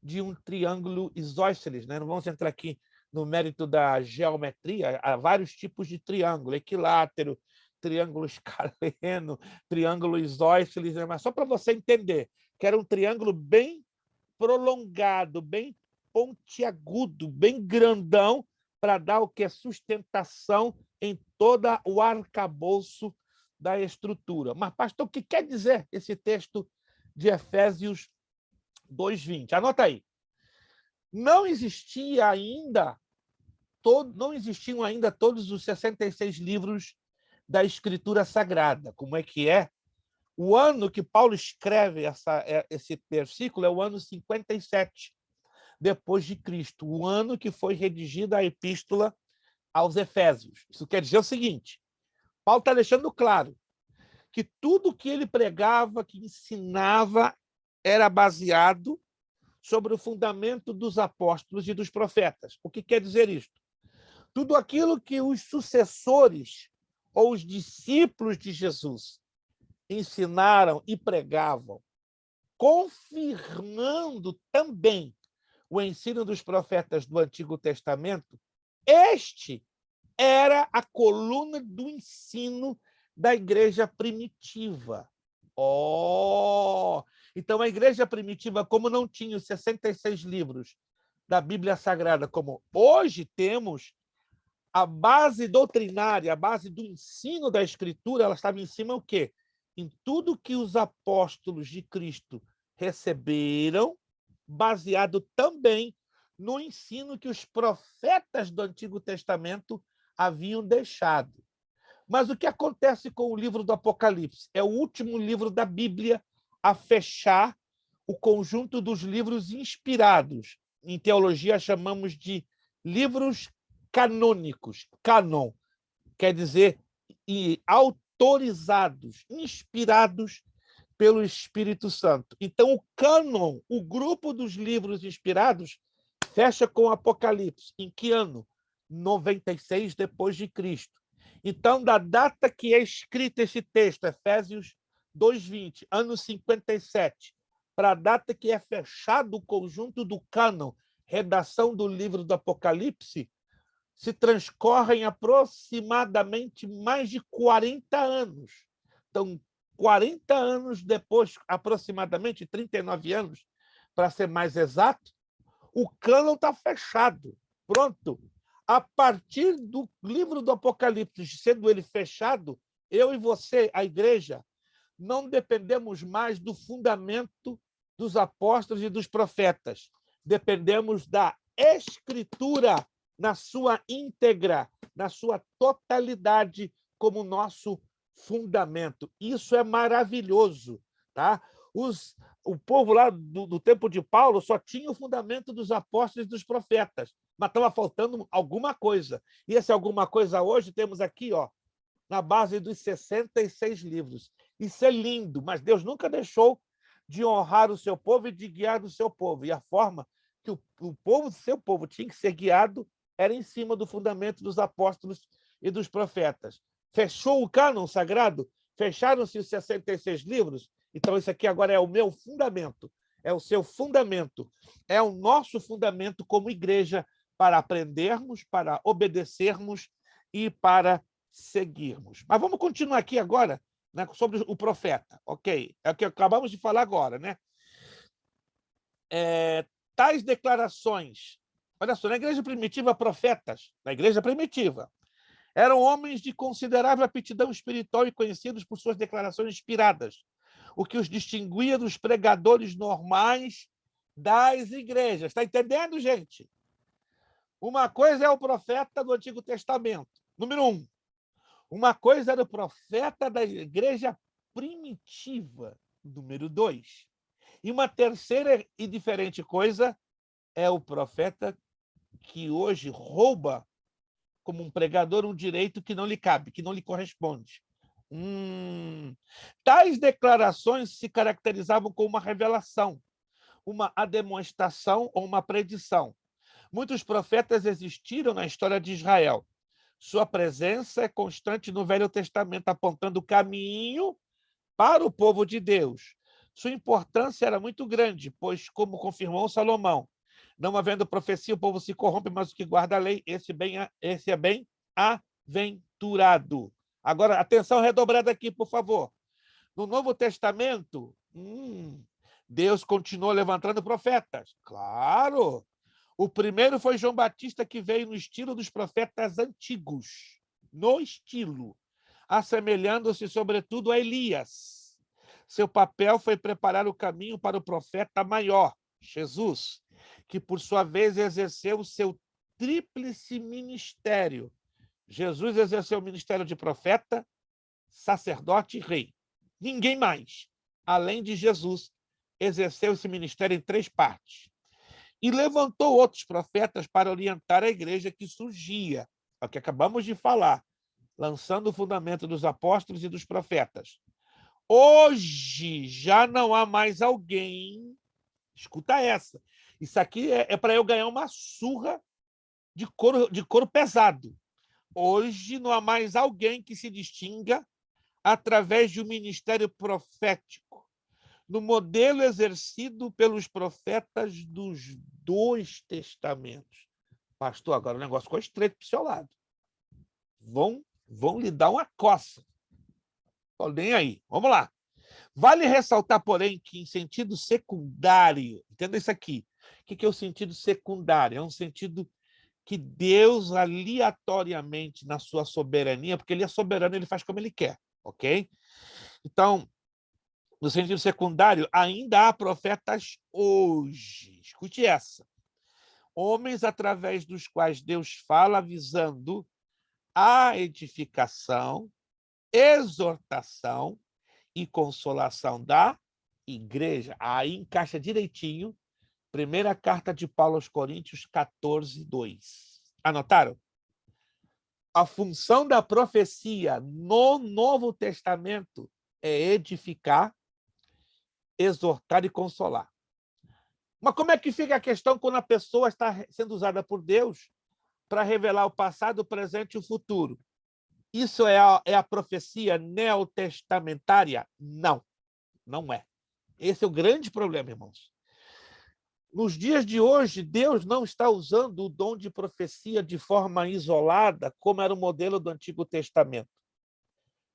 de um triângulo isósceles, né? Não vamos entrar aqui no mérito da geometria, há vários tipos de triângulo, equilátero, triângulo escaleno, triângulo isósceles, né? Mas só para você entender que era um triângulo bem prolongado, bem pontiagudo, bem grandão, para dar o que é sustentação em todo o arcabouço da estrutura. Mas, pastor, o que quer dizer esse texto de Efésios 2:20? Anota aí. Não existiam ainda todos os 66 livros da Escritura Sagrada. Como é que é? O ano que Paulo escreve esse versículo é o ano 57 depois de Cristo, o ano que foi redigida a epístola aos Efésios. Isso quer dizer o seguinte: Paulo está deixando claro que tudo que ele pregava, que ensinava, era baseado sobre o fundamento dos apóstolos e dos profetas. O que quer dizer isto? Tudo aquilo que os sucessores ou os discípulos de Jesus ensinaram e pregavam, confirmando também o ensino dos profetas do Antigo Testamento, este era a coluna do ensino da igreja primitiva. Então a igreja primitiva, como não tinha os 66 livros da Bíblia Sagrada, como hoje temos, a base doutrinária, a base do ensino da Escritura, ela estava em cima o quê? Em tudo que os apóstolos de Cristo receberam, baseado também no ensino que os profetas do Antigo Testamento haviam deixado. Mas o que acontece com o livro do Apocalipse? É o último livro da Bíblia a fechar o conjunto dos livros inspirados. Em teologia chamamos de livros canônicos. Canon quer dizer autorizados, inspirados pelo Espírito Santo. Então, o cânon, o grupo dos livros inspirados, fecha com o Apocalipse. Em que ano? 96 depois de Cristo. Então, da data que é escrito esse texto, Efésios 2:20, ano 57, para a data que é fechado o conjunto do cânon, redação do livro do Apocalipse, se transcorrem aproximadamente mais de 40 anos. Então, 40 anos depois, aproximadamente 39 anos, para ser mais exato, o cânon está fechado. Pronto. A partir do livro do Apocalipse, sendo ele fechado, eu e você, a igreja, não dependemos mais do fundamento dos apóstolos e dos profetas. Dependemos da Escritura na sua íntegra, na sua totalidade, como nosso fundamento. Isso é maravilhoso, tá? O povo lá do tempo de Paulo só tinha o fundamento dos apóstolos e dos profetas, mas estava faltando alguma coisa. E esse alguma coisa hoje temos aqui, na base dos 66 livros. Isso é lindo, mas Deus nunca deixou de honrar o seu povo e de guiar o seu povo. E a forma que o seu povo tinha que ser guiado era em cima do fundamento dos apóstolos e dos profetas. Fechou o cânon sagrado? Fecharam-se os 66 livros? Então, isso aqui agora é o meu fundamento, é o seu fundamento, é o nosso fundamento como igreja para aprendermos, para obedecermos e para seguirmos. Mas vamos continuar aqui agora, né, sobre o profeta, ok? É o que acabamos de falar agora, né? Tais declarações, olha só, na igreja primitiva, profetas, na igreja primitiva, Eram homens de considerável aptidão espiritual e conhecidos por suas declarações inspiradas, o que os distinguia dos pregadores normais das igrejas. Está entendendo, gente? Uma coisa é o profeta do Antigo Testamento, número 1. Uma coisa era o profeta da igreja primitiva, número 2. E uma terceira e diferente coisa é o profeta que hoje rouba, como um pregador, um direito que não lhe cabe, que não lhe corresponde. Tais declarações se caracterizavam como uma revelação, uma ademonstração ou uma predição. Muitos profetas existiram na história de Israel. Sua presença é constante no Velho Testamento, apontando o caminho para o povo de Deus. Sua importância era muito grande, pois, como confirmou Salomão, não havendo profecia, o povo se corrompe, mas o que guarda a lei, esse é bem-aventurado. Agora, atenção redobrada aqui, por favor. No Novo Testamento, Deus continuou levantando profetas. Claro! O primeiro foi João Batista, que veio no estilo dos profetas antigos. No estilo. Assemelhando-se, sobretudo, a Elias. Seu papel foi preparar o caminho para o profeta maior, Jesus, que, por sua vez, exerceu o seu tríplice ministério. Jesus exerceu o ministério de profeta, sacerdote e rei. Ninguém mais, além de Jesus, exerceu esse ministério em 3 partes. E levantou outros profetas para orientar a igreja que surgia, é o que acabamos de falar, lançando o fundamento dos apóstolos e dos profetas. Hoje já não há mais alguém, escuta essa, isso aqui é para eu ganhar uma surra de couro pesado. Hoje não há mais alguém que se distinga através de um ministério profético, no modelo exercido pelos profetas dos 2 testamentos. Pastor, agora o negócio ficou estreito para o seu lado. Vão lhe dar uma coça. Tô nem aí. Vamos lá. Vale ressaltar, porém, que em sentido secundário, entenda isso aqui. O que é o sentido secundário? É um sentido que Deus, aleatoriamente, na sua soberania, porque ele é soberano, ele faz como ele quer, ok? Então, no sentido secundário, ainda há profetas hoje. Escute essa. Homens através dos quais Deus fala visando a edificação, exortação e consolação da igreja. Aí encaixa direitinho. Primeira carta de Paulo aos Coríntios 14, 2. Anotaram? A função da profecia no Novo Testamento é edificar, exortar e consolar. Mas como é que fica a questão quando a pessoa está sendo usada por Deus para revelar o passado, o presente e o futuro? Isso é a profecia neotestamentária? Não, não é. Esse é o grande problema, irmãos. Nos dias de hoje, Deus não está usando o dom de profecia de forma isolada, como era o modelo do Antigo Testamento.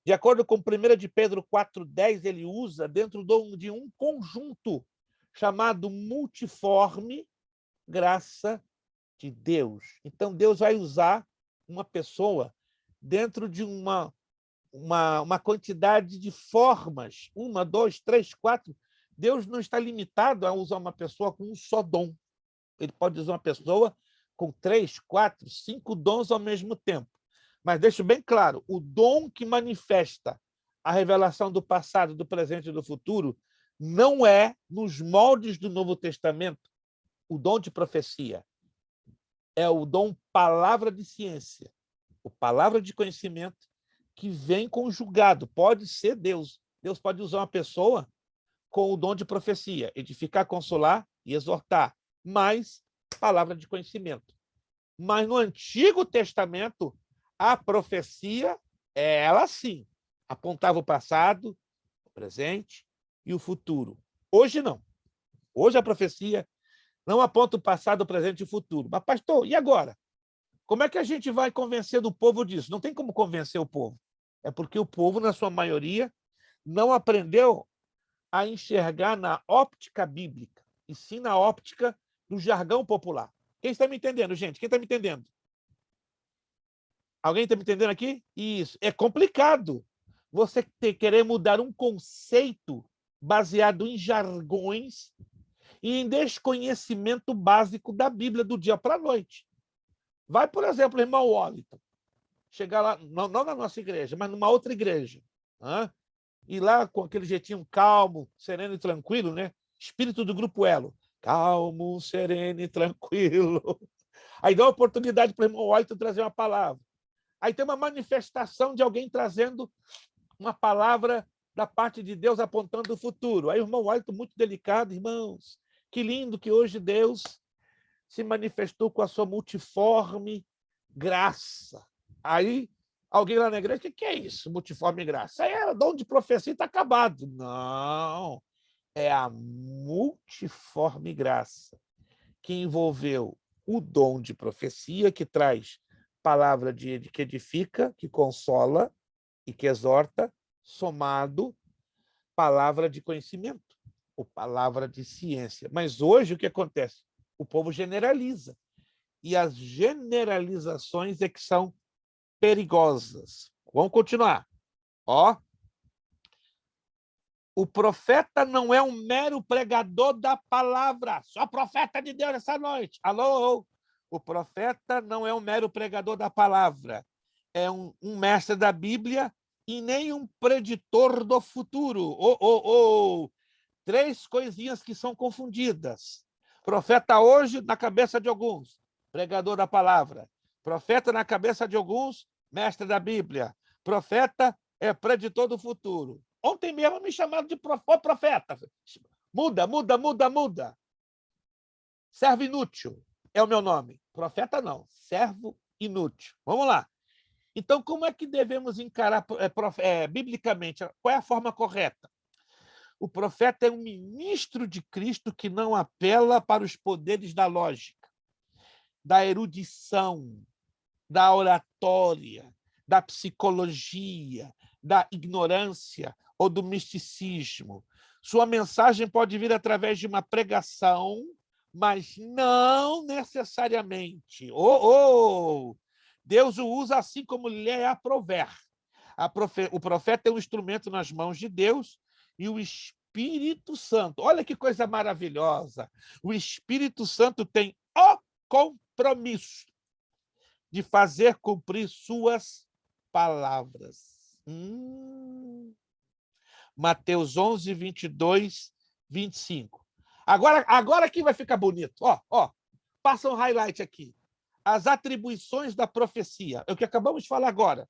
De acordo com 1 de Pedro 4,10, ele usa dentro de um conjunto chamado multiforme graça de Deus. Então, Deus vai usar uma pessoa dentro de uma quantidade de formas, 1, 2, 3, 4. Deus não está limitado a usar uma pessoa com um só dom. Ele pode usar uma pessoa com 3, 4, 5 dons ao mesmo tempo. Mas deixo bem claro, o dom que manifesta a revelação do passado, do presente e do futuro não é, nos moldes do Novo Testamento, o dom de profecia. É o dom palavra de ciência, o palavra de conhecimento que vem conjugado. Pode ser Deus. Deus pode usar uma pessoa com o dom de profecia, edificar, consolar e exortar, mais palavra de conhecimento. Mas no Antigo Testamento, a profecia, ela sim, apontava o passado, o presente e o futuro. Hoje não. Hoje a profecia não aponta o passado, o presente e o futuro. Mas, pastor, e agora? Como é que a gente vai convencer o povo disso? Não tem como convencer o povo. É porque o povo, na sua maioria, não aprendeu a enxergar na óptica bíblica, e sim na óptica do jargão popular. Quem está me entendendo, gente? Quem está me entendendo? Alguém está me entendendo aqui? Isso. É complicado você querer mudar um conceito baseado em jargões e em desconhecimento básico da Bíblia do dia para a noite. Vai, por exemplo, irmão Wallington, chegar lá, não na nossa igreja, mas numa outra igreja, e lá com aquele jeitinho calmo, sereno e tranquilo, né? Espírito do Grupo Elo. Calmo, sereno e tranquilo. Aí dá uma oportunidade para o irmão Wallington trazer uma palavra. Aí tem uma manifestação de alguém trazendo uma palavra da parte de Deus apontando o futuro. Aí o irmão Wallington, muito delicado, irmãos, que lindo que hoje Deus se manifestou com a sua multiforme graça. Aí alguém lá na igreja, o que é isso, multiforme graça? Aí era dom de profecia e está acabado. Não, é a multiforme graça que envolveu o dom de profecia, que traz palavra que edifica, que consola e que exorta, somado palavra de conhecimento, ou palavra de ciência. Mas hoje o que acontece? O povo generaliza. E as generalizações é que são perigosas. Vamos continuar. O profeta não é um mero pregador da palavra. Só profeta de Deus essa noite. Alô? O profeta não é um mero pregador da palavra. É um mestre da Bíblia e nem um preditor do futuro. Três coisinhas que são confundidas. Profeta hoje, na cabeça de alguns, pregador da palavra. Profeta na cabeça de alguns, mestre da Bíblia. Profeta é preditor do futuro. Ontem mesmo me chamaram de profeta. Muda. Servo inútil é o meu nome. Profeta não, servo inútil. Vamos lá. Então, como é que devemos encarar biblicamente? Qual é a forma correta? O profeta é um ministro de Cristo que não apela para os poderes da lógica, da erudição, da oratória, da psicologia, da ignorância ou do misticismo. Sua mensagem pode vir através de uma pregação, mas não necessariamente. Deus o usa assim como lhe aprouver. O profeta é um instrumento nas mãos de Deus e o Espírito Santo. Olha que coisa maravilhosa. O Espírito Santo tem o compromisso de fazer cumprir suas palavras. Mateus 11, 22, 25. Agora aqui vai ficar bonito. Passa um highlight aqui. As atribuições da profecia. É o que acabamos de falar agora.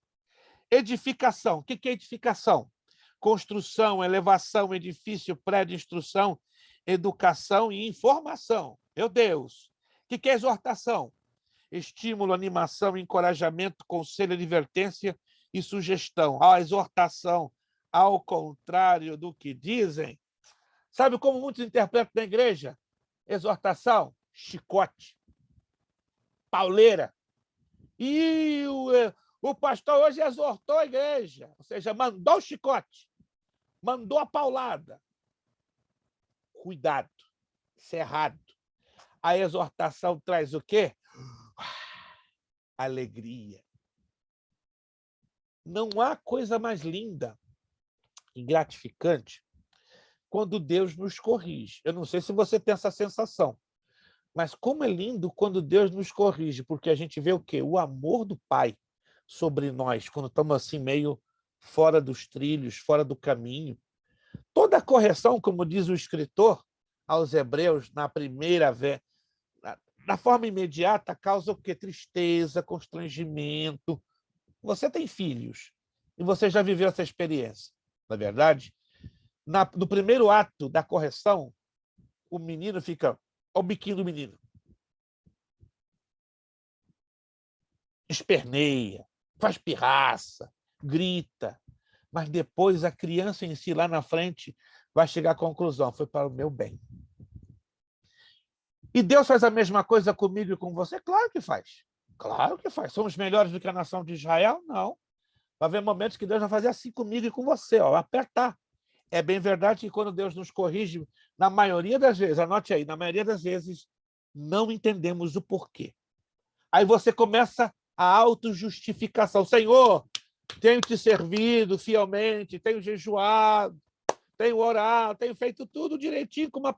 Edificação. O que é edificação? Construção, elevação, edifício, prédio, instrução, educação e informação. Meu Deus! O que é exortação? Estímulo, animação, encorajamento, conselho, advertência e sugestão. A exortação, ao contrário do que dizem. Sabe como muitos interpretam na igreja? Exortação, chicote, pauleira. E o pastor hoje exortou a igreja, ou seja, mandou o chicote, mandou a paulada. Cuidado, isso é errado. A exortação traz o quê? Alegria. Não há coisa mais linda e gratificante quando Deus nos corrige. Eu não sei se você tem essa sensação, mas como é lindo quando Deus nos corrige, porque a gente vê o quê? O amor do Pai sobre nós, quando estamos assim meio fora dos trilhos, fora do caminho. Toda correção, como diz o escritor aos Hebreus, na forma imediata, causa o quê? Tristeza, constrangimento. Você tem filhos e você já viveu essa experiência, na verdade? No primeiro ato da correção, o menino fica... Olha o biquinho do menino. Esperneia, faz pirraça, grita. Mas depois a criança em si, lá na frente, vai chegar à conclusão. Foi para o meu bem. E Deus faz a mesma coisa comigo e com você? Claro que faz. Claro que faz. Somos melhores do que a nação de Israel? Não. Vai haver momentos que Deus vai fazer assim comigo e com você, apertar. É bem verdade que quando Deus nos corrige, na maioria das vezes, anote aí, na maioria das vezes, não entendemos o porquê. Aí você começa a autojustificação. Senhor, tenho te servido fielmente, tenho jejuado, tenho orado, tenho feito tudo direitinho, como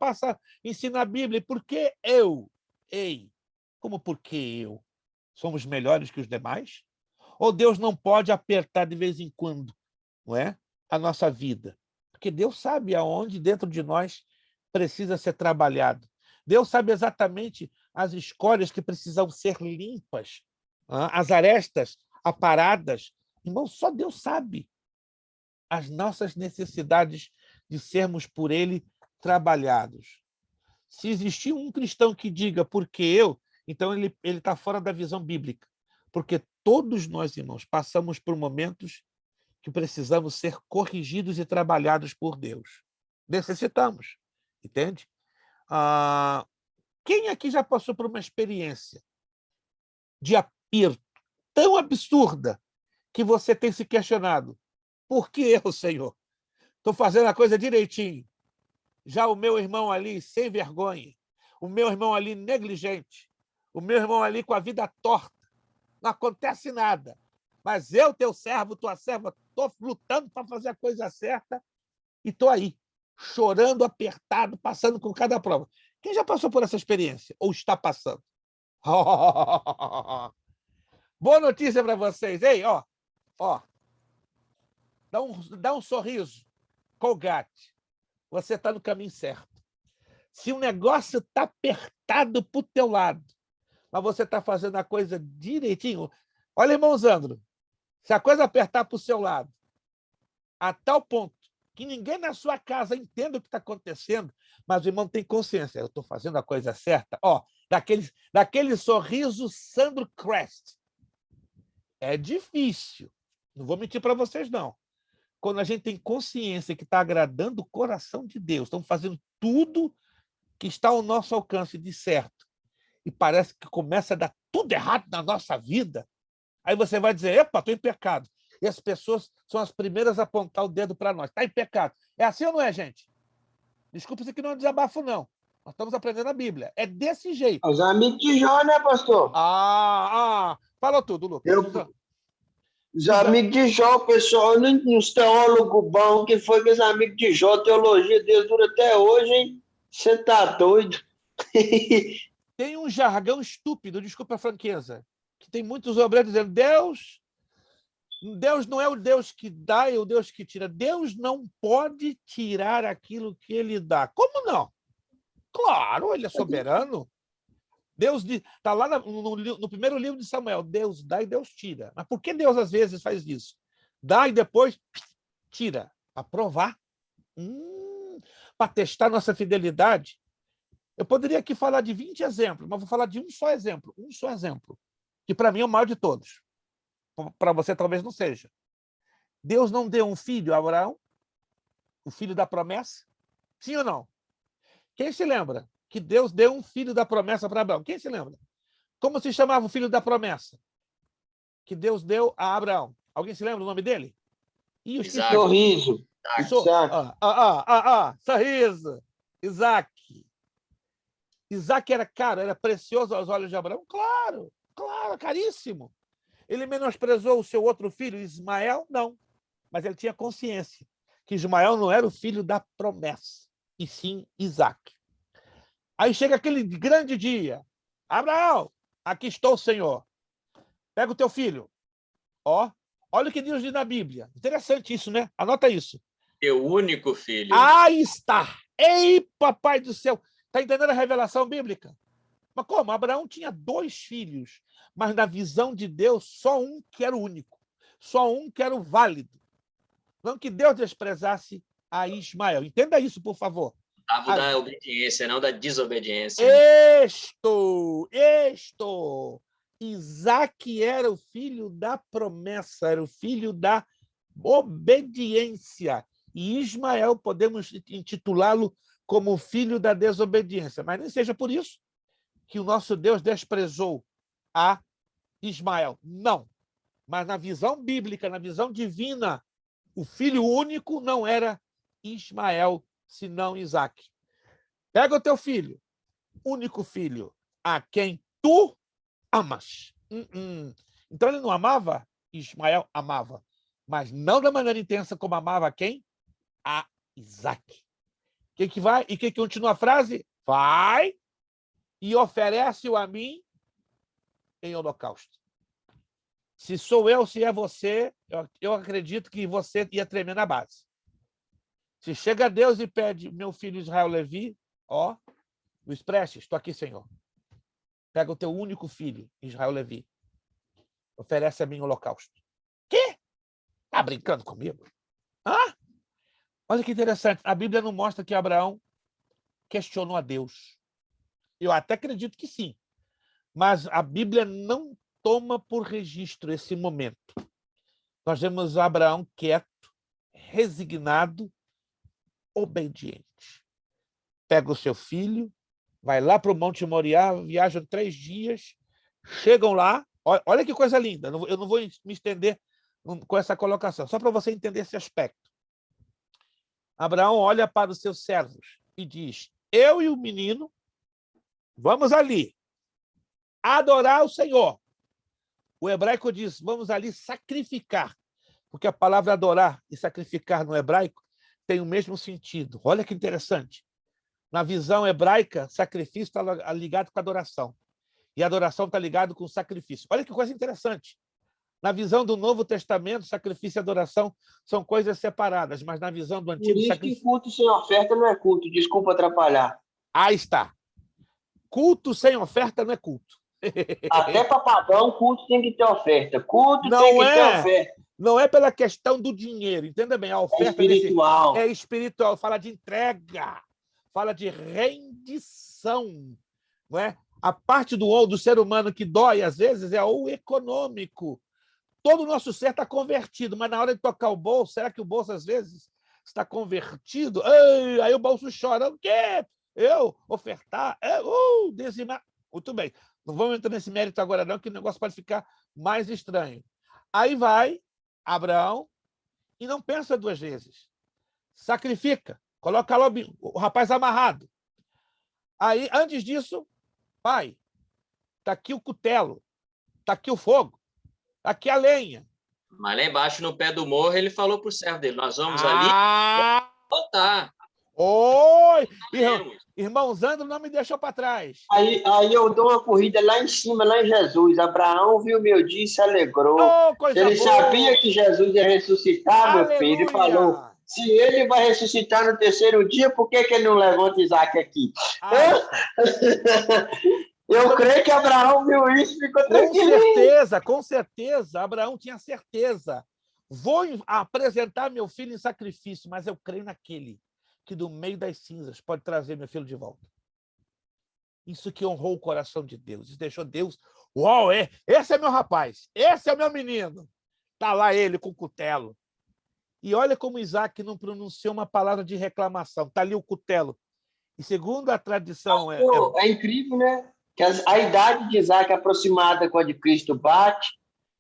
ensina a Bíblia. Por que eu? Ei, como por que eu? Somos melhores que os demais? Ou Deus não pode apertar de vez em quando, não é? A nossa vida? Porque Deus sabe aonde dentro de nós precisa ser trabalhado. Deus sabe exatamente as escórias que precisam ser limpas, as arestas aparadas. Irmão, só Deus sabe as nossas necessidades de sermos por Ele trabalhados. Se existir um cristão que diga porque eu, então ele está fora da visão bíblica. Porque todos nós, irmãos, passamos por momentos que precisamos ser corrigidos e trabalhados por Deus. Necessitamos, entende? Quem aqui já passou por uma experiência de aperto tão absurda que você tem se questionado? Por que eu, Senhor? Estou fazendo a coisa direitinho. Já o meu irmão ali sem vergonha, o meu irmão ali negligente, o meu irmão ali com a vida torta, não acontece nada. Mas eu, teu servo, tua serva, estou lutando para fazer a coisa certa e estou aí, chorando, apertado, passando com cada prova. Quem já passou por essa experiência? Ou está passando? Boa notícia para vocês. Ei, ó. Dá um sorriso. Colgate. Você está no caminho certo. Se o negócio está apertado para o teu lado, mas você está fazendo a coisa direitinho, olha, irmão Zandro, se a coisa apertar para o seu lado, a tal ponto que ninguém na sua casa entenda o que está acontecendo, mas o irmão tem consciência, eu estou fazendo a coisa certa, daquele sorriso Sandro Crest. É difícil, não vou mentir para vocês, não. Quando a gente tem consciência que está agradando o coração de Deus, estamos fazendo tudo que está ao nosso alcance de certo, e parece que começa a dar tudo errado na nossa vida, aí você vai dizer, epa, estou em pecado. E as pessoas são as primeiras a apontar o dedo para nós. Está em pecado. É assim ou não é, gente? Desculpa, isso aqui não é um desabafo, não. Nós estamos aprendendo a Bíblia. É desse jeito. Os amigos de Jó, né, pastor? Falou tudo, Lucas. Os amigos de Jó, pessoal, uns teólogos bons, que foi que os amigos de Jó, a teologia deles dura até hoje, hein? Você tá doido? Tem um jargão estúpido, desculpa a franqueza, que tem muitos obreiros dizendo, Deus não é o Deus que dá, é o Deus que tira. Deus não pode tirar aquilo que ele dá. Como não? Claro, ele é soberano. Deus está lá no primeiro livro de Samuel. Deus dá e Deus tira. Mas por que Deus às vezes faz isso? Dá e depois tira. Para provar. Para testar nossa fidelidade. Eu poderia aqui falar de 20 exemplos, mas vou falar de um só exemplo. Um só exemplo. Que para mim é o maior de todos. Para você talvez não seja. Deus não deu um filho a Abraão? O filho da promessa? Sim ou não? Quem se lembra que Deus deu um filho da promessa para Abraão? Quem se lembra? Como se chamava o filho da promessa? Que Deus deu a Abraão. Alguém se lembra o nome dele? Isaac. Sorriso. Sorriso. Isaac. Isaac era caro, era precioso aos olhos de Abraão? Claro, caríssimo. Ele menosprezou o seu outro filho, Ismael? Não. Mas ele tinha consciência que Ismael não era o filho da promessa, e sim Isaac. Aí chega aquele grande dia. Abraão, aqui estou, Senhor. Pega o teu filho. Olha o que Deus diz na Bíblia. Interessante isso, né? Anota isso. Teu único filho. Aí está. Ei, papai do céu. Está entendendo a revelação bíblica? Mas como? Abraão tinha 2 filhos, mas na visão de Deus, só um que era o único. Só um que era o válido. Não que Deus desprezasse a Ismael. Entenda isso, por favor. Da obediência, não da desobediência. Isaac era o filho da promessa, era o filho da obediência. E Ismael, podemos intitulá-lo como filho da desobediência. Mas nem seja por isso que o nosso Deus desprezou a Ismael. Não. Mas na visão bíblica, na visão divina, o filho único não era Ismael, senão Isaac. Pega o teu filho, único filho, a quem tu amas. Então ele não amava? Ismael amava, mas não da maneira intensa como amava quem? A Isaac. O que vai? E que continua a frase? Vai e oferece-o a mim em holocausto. Se sou eu, se é você, eu acredito que você ia tremer na base. Se chega a Deus e pede, meu filho Israel Levi, ó, Luiz Prestes, estou aqui, Senhor. Pega o teu único filho, Israel Levi. Oferece a mim o holocausto. Quê? Tá brincando comigo? Hã? Olha que interessante. A Bíblia não mostra que Abraão questionou a Deus. Eu até acredito que sim. Mas a Bíblia não toma por registro esse momento. Nós vemos Abraão quieto, resignado, obediente. Pega o seu filho, vai lá para o Monte Moriá, viajam 3 dias, chegam lá. Olha que coisa linda. Eu não vou me estender com essa colocação, só para você entender esse aspecto. Abraão olha para os seus servos e diz, eu e o menino vamos ali adorar o Senhor. O hebraico diz, vamos ali sacrificar, porque a palavra adorar e sacrificar no hebraico tem o mesmo sentido. Olha que interessante. Na visão hebraica, sacrifício está ligado com adoração. E adoração está ligado com sacrifício. Olha que coisa interessante. Na visão do Novo Testamento, sacrifício e adoração são coisas separadas, mas na visão do Antigo... Por isso que culto sem oferta não é culto. Desculpa atrapalhar. Aí está. Culto sem oferta não é culto. Até para pagão, culto tem que ter oferta. Culto tem que ter oferta. Não é pela questão do dinheiro. Entenda bem, a oferta é espiritual. É espiritual. Fala de entrega. Fala de rendição. Não é? A parte do ser humano que dói, às vezes, é o econômico. Todo o nosso ser está convertido, mas na hora de tocar o bolso, será que o bolso, às vezes, está convertido? Ei, aí o bolso chora. O quê? Eu ofertar? Dizimar? Muito bem. Não vamos entrar nesse mérito agora, não, que o negócio pode ficar mais estranho. Aí vai Abraão e não pensa 2 vezes. Sacrifica. Coloca lá o rapaz amarrado. Aí, antes disso, pai, está aqui o cutelo, está aqui o fogo, está aqui a lenha. Mas lá embaixo, no pé do morro, ele falou para o servo dele, nós vamos ali voltar. Oi! Irmão Zandro não me deixou para trás. Aí eu dou uma corrida lá em cima, lá em Jesus. Abraão viu meu dia e se alegrou. Ele sabia que Jesus ia ressuscitar, meu filho. Ele falou, se ele vai ressuscitar no 3º dia, por que ele não levanta Isaac aqui? Eu creio que Abraão viu isso e ficou tranquilo. Com certeza. Abraão tinha certeza. Vou apresentar meu filho em sacrifício, mas eu creio naquele que do meio das cinzas pode trazer meu filho de volta. Isso que honrou o coração de Deus. Isso deixou Deus... Uau, esse é meu rapaz. Esse é meu menino. Está lá ele com o cutelo. E olha como Isaac não pronunciou uma palavra de reclamação. Está ali o cutelo. E segundo a tradição... É incrível, né? Que a idade de Isaac aproximada com a de Cristo bate.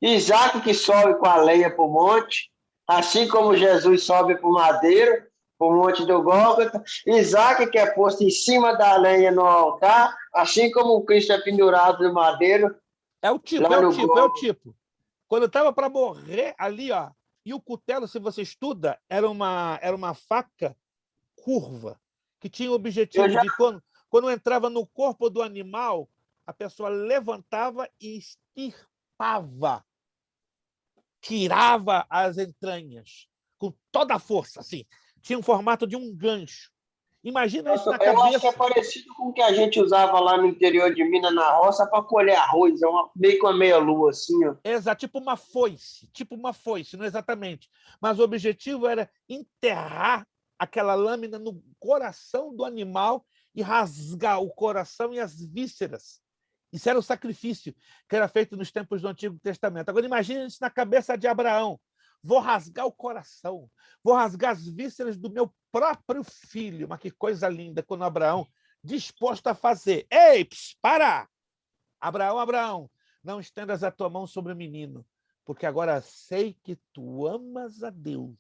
Isaac que sobe com a lenha para o monte. Assim como Jesus sobe para o madeiro, para o monte do Gólgota. Isaac que é posto em cima da lenha no altar. Assim como o Cristo é pendurado no madeiro. É o tipo. Quando eu estava para morrer ali, ó, e o cutelo, se você estuda, era uma faca curva, que tinha o objetivo de quando entrava no corpo do animal, a pessoa levantava e extirpava, tirava as entranhas, com toda a força, assim. Tinha um formato de um gancho. Imagina isso na cabeça. Eu acho que é parecido com o que a gente usava lá no interior de Minas, na roça, para colher arroz. Meio com a meia-lua, assim. Ó. Exato, tipo uma foice, não exatamente. Mas o objetivo era enterrar aquela lâmina no coração do animal e rasgar o coração e as vísceras. Isso era o sacrifício que era feito nos tempos do Antigo Testamento. Agora, imagine isso na cabeça de Abraão. Vou rasgar o coração, vou rasgar as vísceras do meu próprio filho. Mas que coisa linda quando Abraão, disposto a fazer. Ei, para! Abraão, não estendas a tua mão sobre o menino, porque agora sei que tu amas a Deus,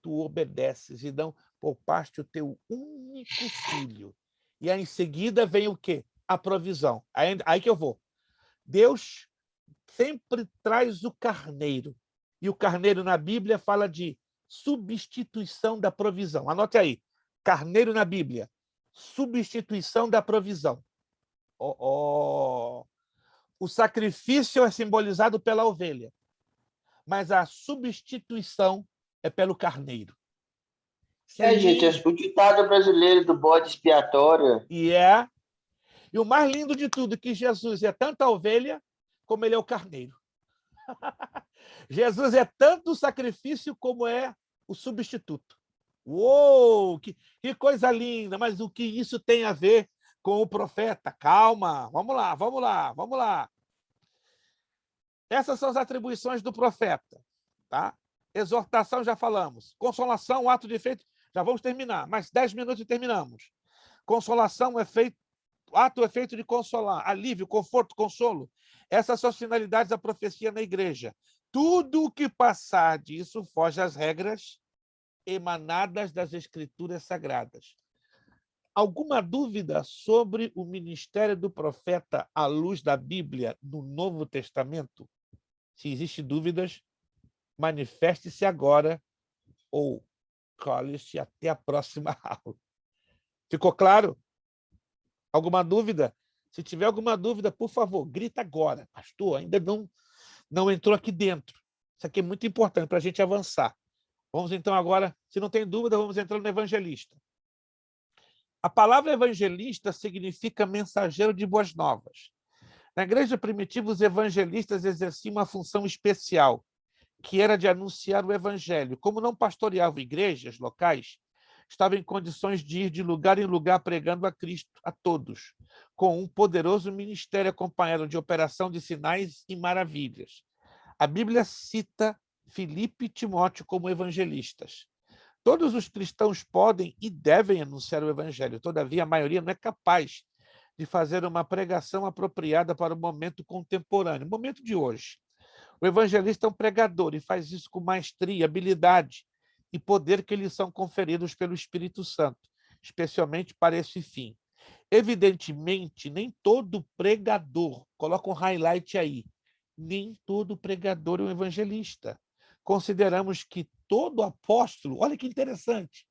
tu obedeces e não poupaste o teu único filho. E aí, em seguida vem o quê? A provisão. Aí que eu vou. Deus sempre traz o carneiro. E o carneiro na Bíblia fala de substituição da provisão. Anote aí, carneiro na Bíblia, substituição da provisão. O sacrifício é simbolizado pela ovelha, mas a substituição é pelo carneiro. Gente, o ditado brasileiro do bode expiatório. E o mais lindo de tudo é que Jesus é tanto a ovelha como ele é o carneiro. Jesus é tanto o sacrifício como é o substituto. Uou, que coisa linda! Mas o que isso tem a ver com o profeta? Calma, vamos lá. Essas são as atribuições do profeta, tá? Exortação, já falamos. Consolação, ato de efeito, já vamos terminar. Mais 10 minutos e terminamos. Consolação, ato efeito de consolar. Alívio, conforto, consolo. Essas são as finalidades da profecia na igreja. Tudo o que passar disso foge às regras emanadas das Escrituras Sagradas. Alguma dúvida sobre o ministério do profeta à luz da Bíblia no Novo Testamento? Se existem dúvidas, manifeste-se agora ou cole-se até a próxima aula. Ficou claro? Alguma dúvida? Se tiver alguma dúvida, por favor, grita agora. Pastor, ainda não entrou aqui dentro. Isso aqui é muito importante para a gente avançar. Vamos então agora, se não tem dúvida, vamos entrar no evangelista. A palavra evangelista significa mensageiro de boas novas. Na igreja primitiva, os evangelistas exerciam uma função especial, que era de anunciar o evangelho. Como não pastoreavam igrejas locais, estavam em condições de ir de lugar em lugar pregando a Cristo a todos, com um poderoso ministério acompanhado de operação de sinais e maravilhas. A Bíblia cita Filipe e Timóteo como evangelistas. Todos os cristãos podem e devem anunciar o evangelho, todavia a maioria não é capaz de fazer uma pregação apropriada para o momento contemporâneo, o momento de hoje. O evangelista é um pregador e faz isso com maestria, habilidade e poder que lhes são conferidos pelo Espírito Santo, especialmente para esse fim. Evidentemente, nem todo pregador, coloca um highlight aí, nem todo pregador é um evangelista. Consideramos que todo apóstolo, olha que interessante,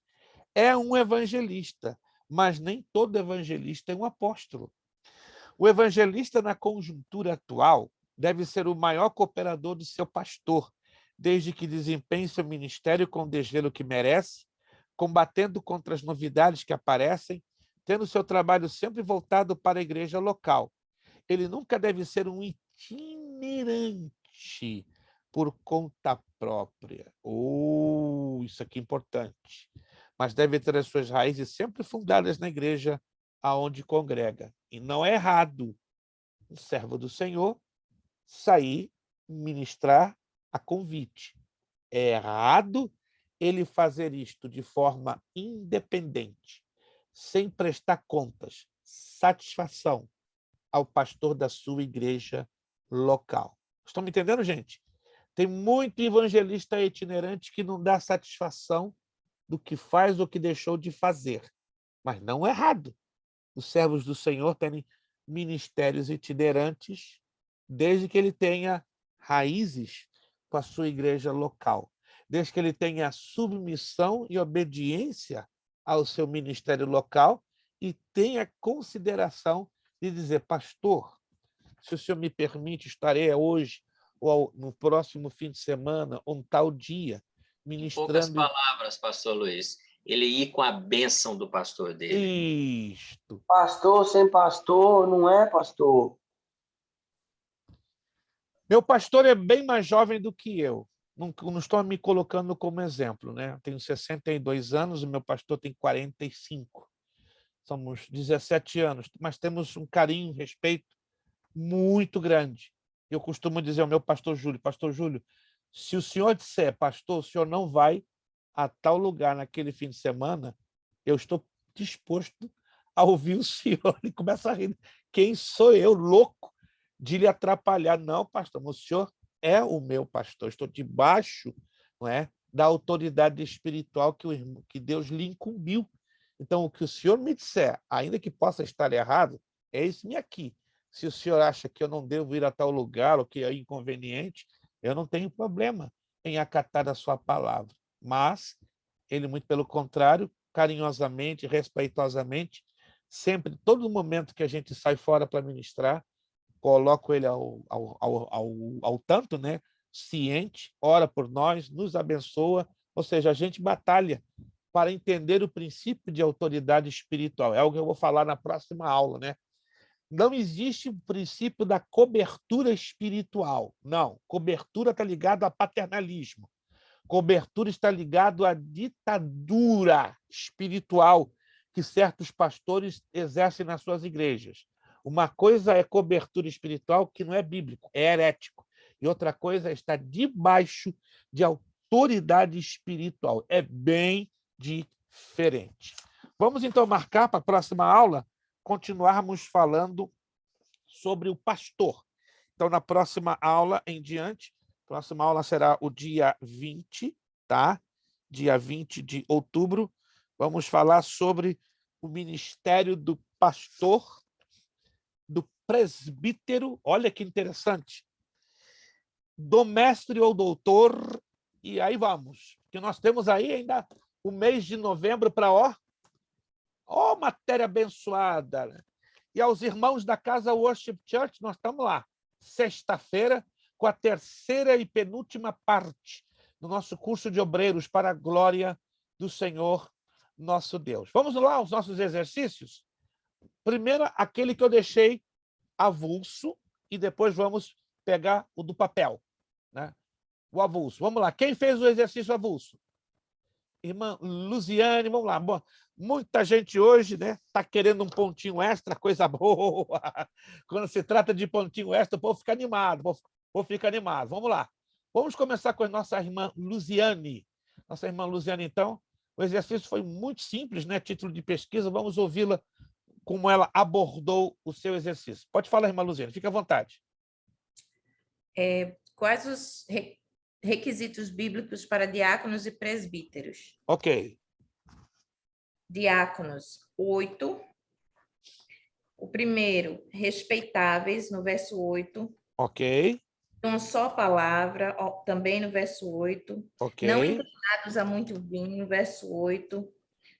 é um evangelista, mas nem todo evangelista é um apóstolo. O evangelista, na conjuntura atual, deve ser o maior cooperador do seu pastor, desde que desempenhe seu ministério com o desvelo que merece, combatendo contra as novidades que aparecem, tendo seu trabalho sempre voltado para a igreja local. Ele nunca deve ser um itinerante por conta própria. Isso aqui é importante. Mas deve ter as suas raízes sempre fundadas na igreja aonde congrega. E não é errado um servo do Senhor sair, ministrar a convite. É errado ele fazer isto de forma independente, sem prestar contas, satisfação ao pastor da sua igreja local. Estão me entendendo, gente? Tem muito evangelista itinerante que não dá satisfação do que faz ou que deixou de fazer. Mas não é errado os servos do Senhor terem ministérios itinerantes, desde que ele tenha raízes com a sua igreja local, desde que ele tenha submissão e obediência ao seu ministério local e tenha consideração de dizer, pastor, se o senhor me permite, estarei hoje ou no próximo fim de semana, ou um tal dia, ministrando... Em poucas palavras, pastor Luiz, ele ir com a bênção do pastor dele. Isto. Pastor sem pastor não é pastor. Meu pastor é bem mais jovem do que eu. Não estou me colocando como exemplo, né? Tenho 62 anos, o meu pastor tem 45. Somos 17 anos, mas temos um carinho, um respeito muito grande. Eu costumo dizer ao meu pastor Júlio, se o senhor disser, pastor, o senhor não vai a tal lugar naquele fim de semana, eu estou disposto a ouvir o senhor. Ele começa a rir. Quem sou eu, louco, de lhe atrapalhar? Não, pastor, o senhor é o meu pastor. Estou debaixo, não é, da autoridade espiritual que Deus lhe incumbiu. Então, o que o senhor me disser, ainda que possa estar errado, é isso aqui. Se o senhor acha que eu não devo ir a tal lugar ou que é inconveniente, eu não tenho problema em acatar a sua palavra. Mas ele, muito pelo contrário, carinhosamente, respeitosamente, sempre, todo momento que a gente sai fora para ministrar, coloco ele ao tanto, né? Ciente, ora por nós, nos abençoa, ou seja, a gente batalha para entender o princípio de autoridade espiritual. É algo que eu vou falar na próxima aula, né? Não existe o princípio da cobertura espiritual. Não, cobertura está ligado a paternalismo. Cobertura está ligado à ditadura espiritual que certos pastores exercem nas suas igrejas. Uma coisa é cobertura espiritual que não é bíblico, é herético. E outra coisa é estar debaixo de autoridade espiritual. É bem diferente. Vamos, então, marcar para a próxima aula continuarmos falando sobre o pastor. Então, na próxima aula em diante, a próxima aula será o dia 20, tá? Dia 20 de outubro. Vamos falar sobre o ministério do pastor, do presbítero, olha que interessante, do mestre ou doutor, e aí vamos, que nós temos aí ainda o mês de novembro para, matéria abençoada, né? E aos irmãos da Casa Worship Church, nós estamos lá, sexta-feira, com a terceira e penúltima parte do nosso curso de obreiros para a glória do Senhor nosso Deus. Vamos lá aos nossos exercícios? Primeiro, aquele que eu deixei avulso, e depois vamos pegar o do papel, né? O avulso. Vamos lá. Quem fez o exercício avulso? Irmã Luziane, vamos lá. Bom, muita gente hoje, né, está querendo um pontinho extra, coisa boa. Quando se trata de pontinho extra, o povo fica animado. O povo fica animado. Vamos lá. Vamos começar com a nossa irmã Luziane. Nossa irmã Luziane, então, o exercício foi muito simples, né? Título de pesquisa. Vamos ouvi-la como ela abordou o seu exercício. Pode falar, irmã Luziane, fique à vontade. Quais os requisitos bíblicos para diáconos e presbíteros? Ok. Diáconos, 8. O primeiro, respeitáveis, no verso 8. Ok. Uma só palavra, também no verso 8. Ok. Não inclinados a muito vinho, verso 8.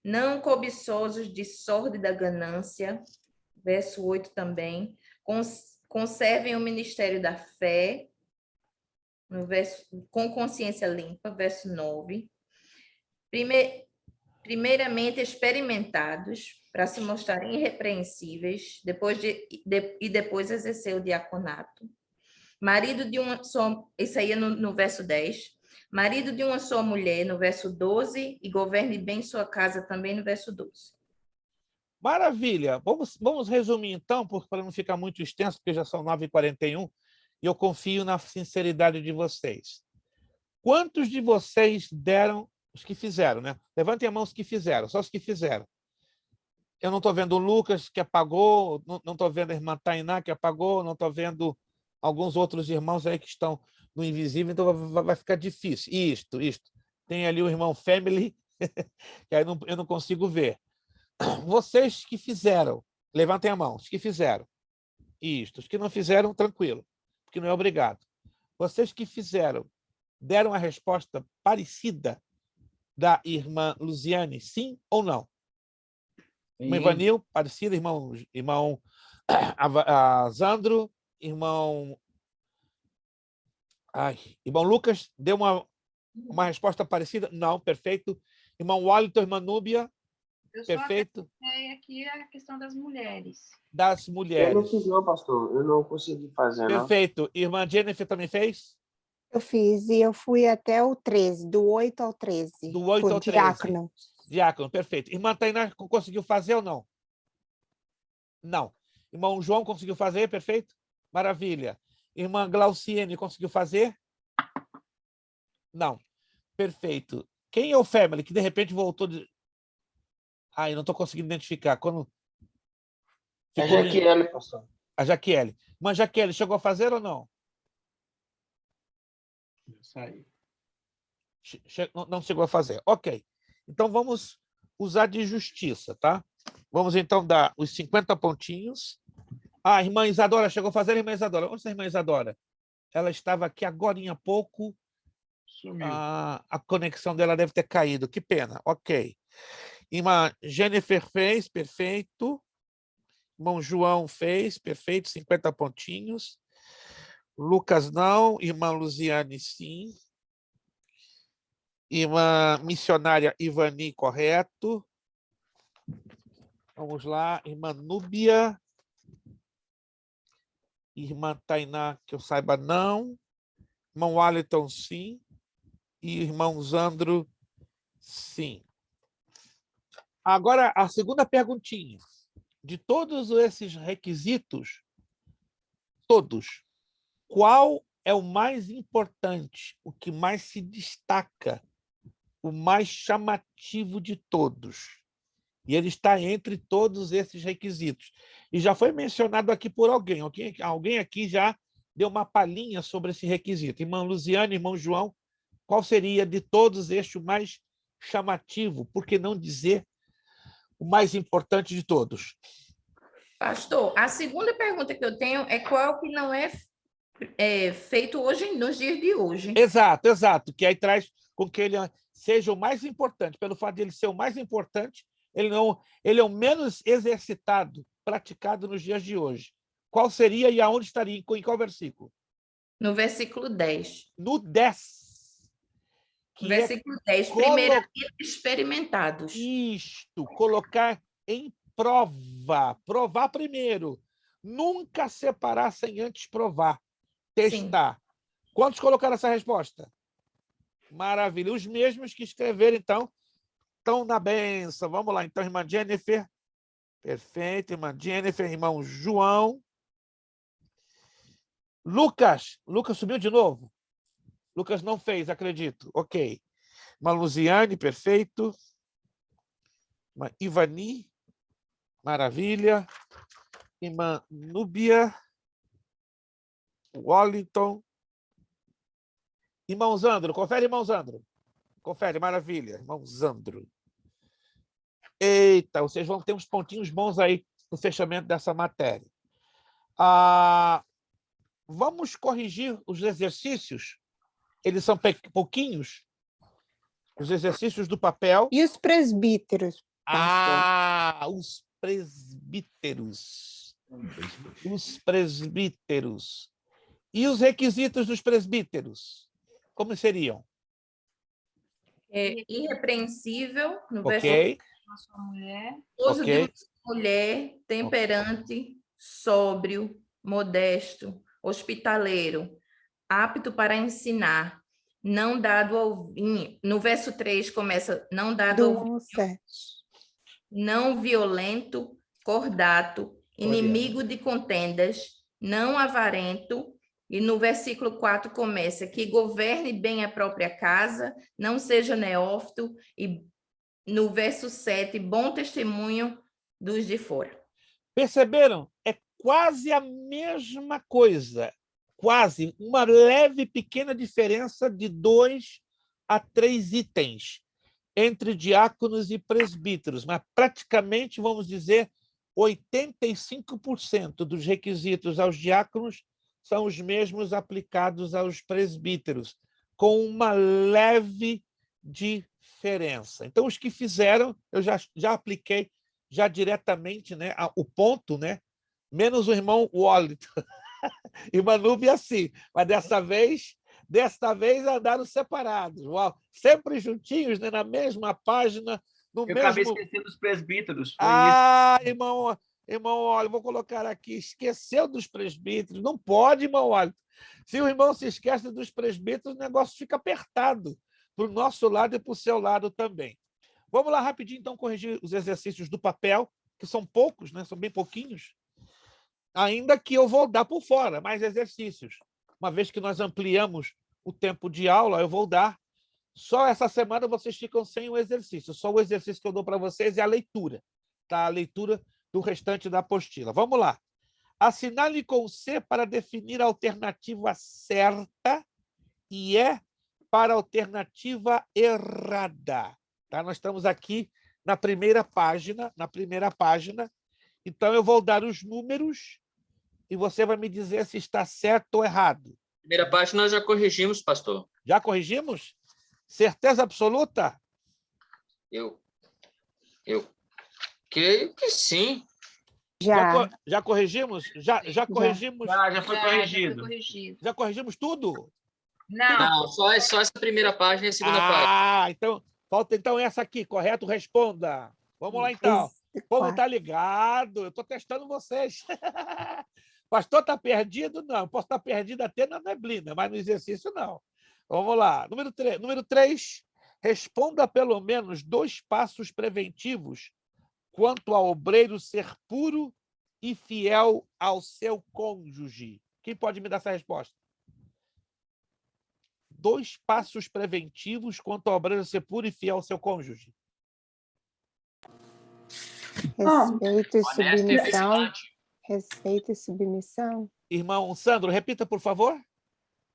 Não cobiçosos de sórdida ganância, verso 8 também. Conservem o ministério da fé, com consciência limpa, verso 9. Primeiramente experimentados, para se mostrarem irrepreensíveis, depois exercer o diaconato. Marido de uma só, isso aí é no verso 10. Marido de uma só mulher, no verso 12, e governe bem sua casa, também no verso 12. Maravilha. Vamos resumir, então, para não ficar muito extenso, porque já são 9h41, e eu confio na sinceridade de vocês. Quantos de vocês deram, os que fizeram, né? Levantem a mão os que fizeram, só os que fizeram. Eu não estou vendo o Lucas, que apagou, não estou vendo a irmã Tainá, que apagou, não estou vendo alguns outros irmãos aí que estão no invisível, então vai ficar difícil. Isto. Tem ali o irmão Family, que aí eu não consigo ver. Vocês que fizeram, levantem a mão, os que fizeram. Isto. Os que não fizeram, tranquilo, porque não é obrigado. Vocês que fizeram, deram a resposta parecida da irmã Luziane, sim ou não? Irmão Ivanil, parecida, irmão Zandro, irmão Lucas, deu uma resposta parecida? Não, perfeito. Irmão Wellington, irmã Núbia, perfeito. Aqui a questão das mulheres. Das mulheres. Eu não fiz não, pastor. Eu não consegui fazer, perfeito. não. Irmã Jennifer também fez? Eu fiz, e eu fui até o 13, do 8 ao 13. Do 8 ao 13. Diácono. Diácono, perfeito. Irmã Tainá conseguiu fazer ou não? Não. Irmão João conseguiu fazer, perfeito? Maravilha. Irmã Glauciene conseguiu fazer? Não. Perfeito. Quem é o Family que de repente voltou de... eu não estou conseguindo identificar. Quando... A Jaquiele, pastor. A Jaquiele. Mas Jaquiele, chegou a fazer ou não? Não chegou a fazer. Ok. Então, vamos usar de justiça, tá? Vamos, então, dar os 50 pontinhos Ah, a irmã Isadora, chegou a fazer a irmã Isadora. Onde está a irmã Isadora? Ela estava aqui agora há pouco. Sumiu. A conexão dela deve ter caído. Que pena. Ok. Irmã Jennifer fez, perfeito. Irmão João fez, perfeito, 50 pontinhos. Lucas não. Irmã Luziane, sim. Irmã missionária Ivani, correto. Vamos lá. Irmã Núbia. Irmã Tainá, que eu saiba, não. Irmão Wellington, sim. E irmão Zandro, sim. Agora, a segunda perguntinha. De todos esses requisitos, todos, qual é o mais importante, o que mais se destaca, o mais chamativo de todos? E ele está entre todos esses requisitos. E já foi mencionado aqui por alguém. Alguém aqui já deu uma palhinha sobre esse requisito. Irmã Luziane, irmão João, qual seria de todos estes o mais chamativo? Por que não dizer o mais importante de todos? Pastor, a segunda pergunta que eu tenho é qual que não é, feito hoje, nos dias de hoje. Exato, exato. Que aí traz com que ele seja o mais importante. Pelo fato de ele ser o mais importante, ele é o menos exercitado, praticado nos dias de hoje. Qual seria e aonde estaria? Em qual versículo? No versículo 10. No 10. No versículo 10, primeiramente experimentados. Isto, colocar em prova. Provar primeiro. Nunca separar sem antes provar. Testar. Sim. Quantos colocaram essa resposta? Maravilha. Os mesmos que escreveram, então, estão na benção. Vamos lá, então, irmã Jennifer. Perfeito, irmã Jennifer, irmão João. Lucas. Lucas subiu de novo? Lucas não fez, acredito. Ok. Irmã Luziane, perfeito. Irmã Ivani, maravilha. Irmã Núbia. Wellington. Irmão Zandro, confere, irmão Zandro. Confere, maravilha. Irmão Zandro. Eita, vocês vão ter uns pontinhos bons aí no fechamento dessa matéria. Vamos corrigir os exercícios. Eles são pouquinhos. Os exercícios do papel. E os presbíteros? Os presbíteros. Os presbíteros. E os requisitos dos presbíteros? Como seriam? Irrepreensível, no Ok. Uso de mulher, temperante, sóbrio, modesto, hospitaleiro, apto para ensinar, não dado ao vinho. No verso 3 começa, não dado ao vinho, não violento, cordato, inimigo de contendas, não avarento. E no versículo 4 começa, que governe bem a própria casa, não seja neófito, e no verso 7, bom testemunho dos de fora. Perceberam? É quase a mesma coisa. Quase uma leve, pequena diferença de 2 a 3 itens entre diáconos e presbíteros, mas praticamente, vamos dizer, 85% dos requisitos aos diáconos são os mesmos aplicados aos presbíteros, com uma leve diferença. Então, os que fizeram, eu já apliquei já diretamente, né, o ponto, né, menos o irmão Wellington. Irmã Núbia, sim, mas desta vez andaram separados. Uau, sempre juntinhos, né, na mesma página, no mesmo... acabei esquecendo dos presbíteros. Irmão, olha, vou colocar aqui, esqueceu dos presbíteros. Não pode, irmão, olha. Se o irmão se esquece dos presbíteros, o negócio fica apertado para o nosso lado e para o seu lado também. Vamos lá rapidinho, então, corrigir os exercícios do papel, que são poucos, né? São bem pouquinhos. Ainda que eu vou dar por fora mais exercícios. Uma vez que nós ampliamos o tempo de aula, eu vou dar. Só essa semana vocês ficam sem o exercício. Só o exercício que eu dou para vocês é a leitura. Tá? A leitura do restante da apostila. Vamos lá. Assinale com C para definir a alternativa certa e E para a alternativa errada. Tá? Nós estamos aqui na primeira página. Então, eu vou dar os números e você vai me dizer se está certo ou errado. Primeira parte nós já corrigimos, pastor. Já corrigimos? Certeza absoluta? Eu creio que sim. Já corrigimos? Já corrigimos? Já foi corrigido. Já corrigimos tudo? Não, Não, só essa primeira página e a segunda página. Então falta então essa aqui, correto? Responda. Vamos lá então. Como tá ligado? Eu estou testando vocês. Pastor está perdido? Não. Posso estar perdido até na neblina, mas no exercício não. Vamos lá. Número 3. Responda pelo menos 2 passos preventivos quanto ao obreiro ser puro e fiel ao seu cônjuge. Quem pode me dar essa resposta? 2 passos preventivos quanto ao obreiro ser puro e fiel ao seu cônjuge. Respeito e Honesto e submissão. vigilante. Respeito e submissão. Irmão Sandro, repita, por favor.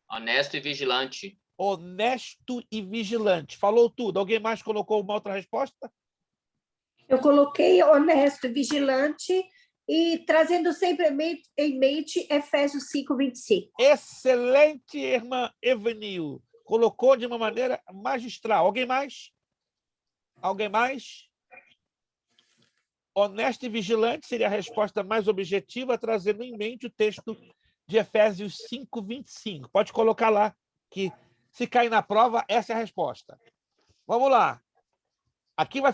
Honesto e vigilante. Honesto e vigilante. Falou tudo. Alguém mais colocou uma outra resposta? Eu coloquei honesto e vigilante e trazendo sempre em mente Efésios 5:25. Excelente, irmã Evanil. Colocou de uma maneira magistral. Alguém mais? Alguém mais? Honesto e vigilante seria a resposta mais objetiva, trazendo em mente o texto de Efésios 5:25. Pode colocar lá, que se cair na prova, essa é a resposta. Vamos lá. Aqui vai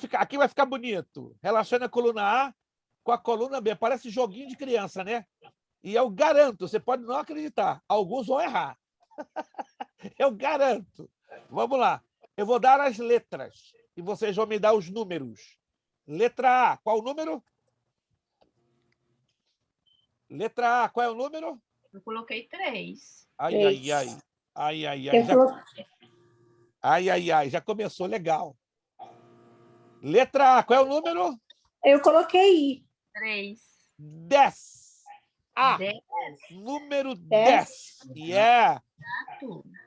ficar bonito. Relaciona a coluna A com a coluna B. Parece joguinho de criança, né? E eu garanto, você pode não acreditar, alguns vão errar. Eu garanto. Vamos lá. Eu vou dar as letras e vocês vão me dar os números. Letra A, qual o número? Letra A, qual é o número? eu coloquei 3. Ai, 3. ai, ai. Ai, ai, ai. Eu coloquei Ai, ai, ai. Já começou legal. Letra A, qual é o número? Eu coloquei 3. 10. A. 10. Número 10. 10.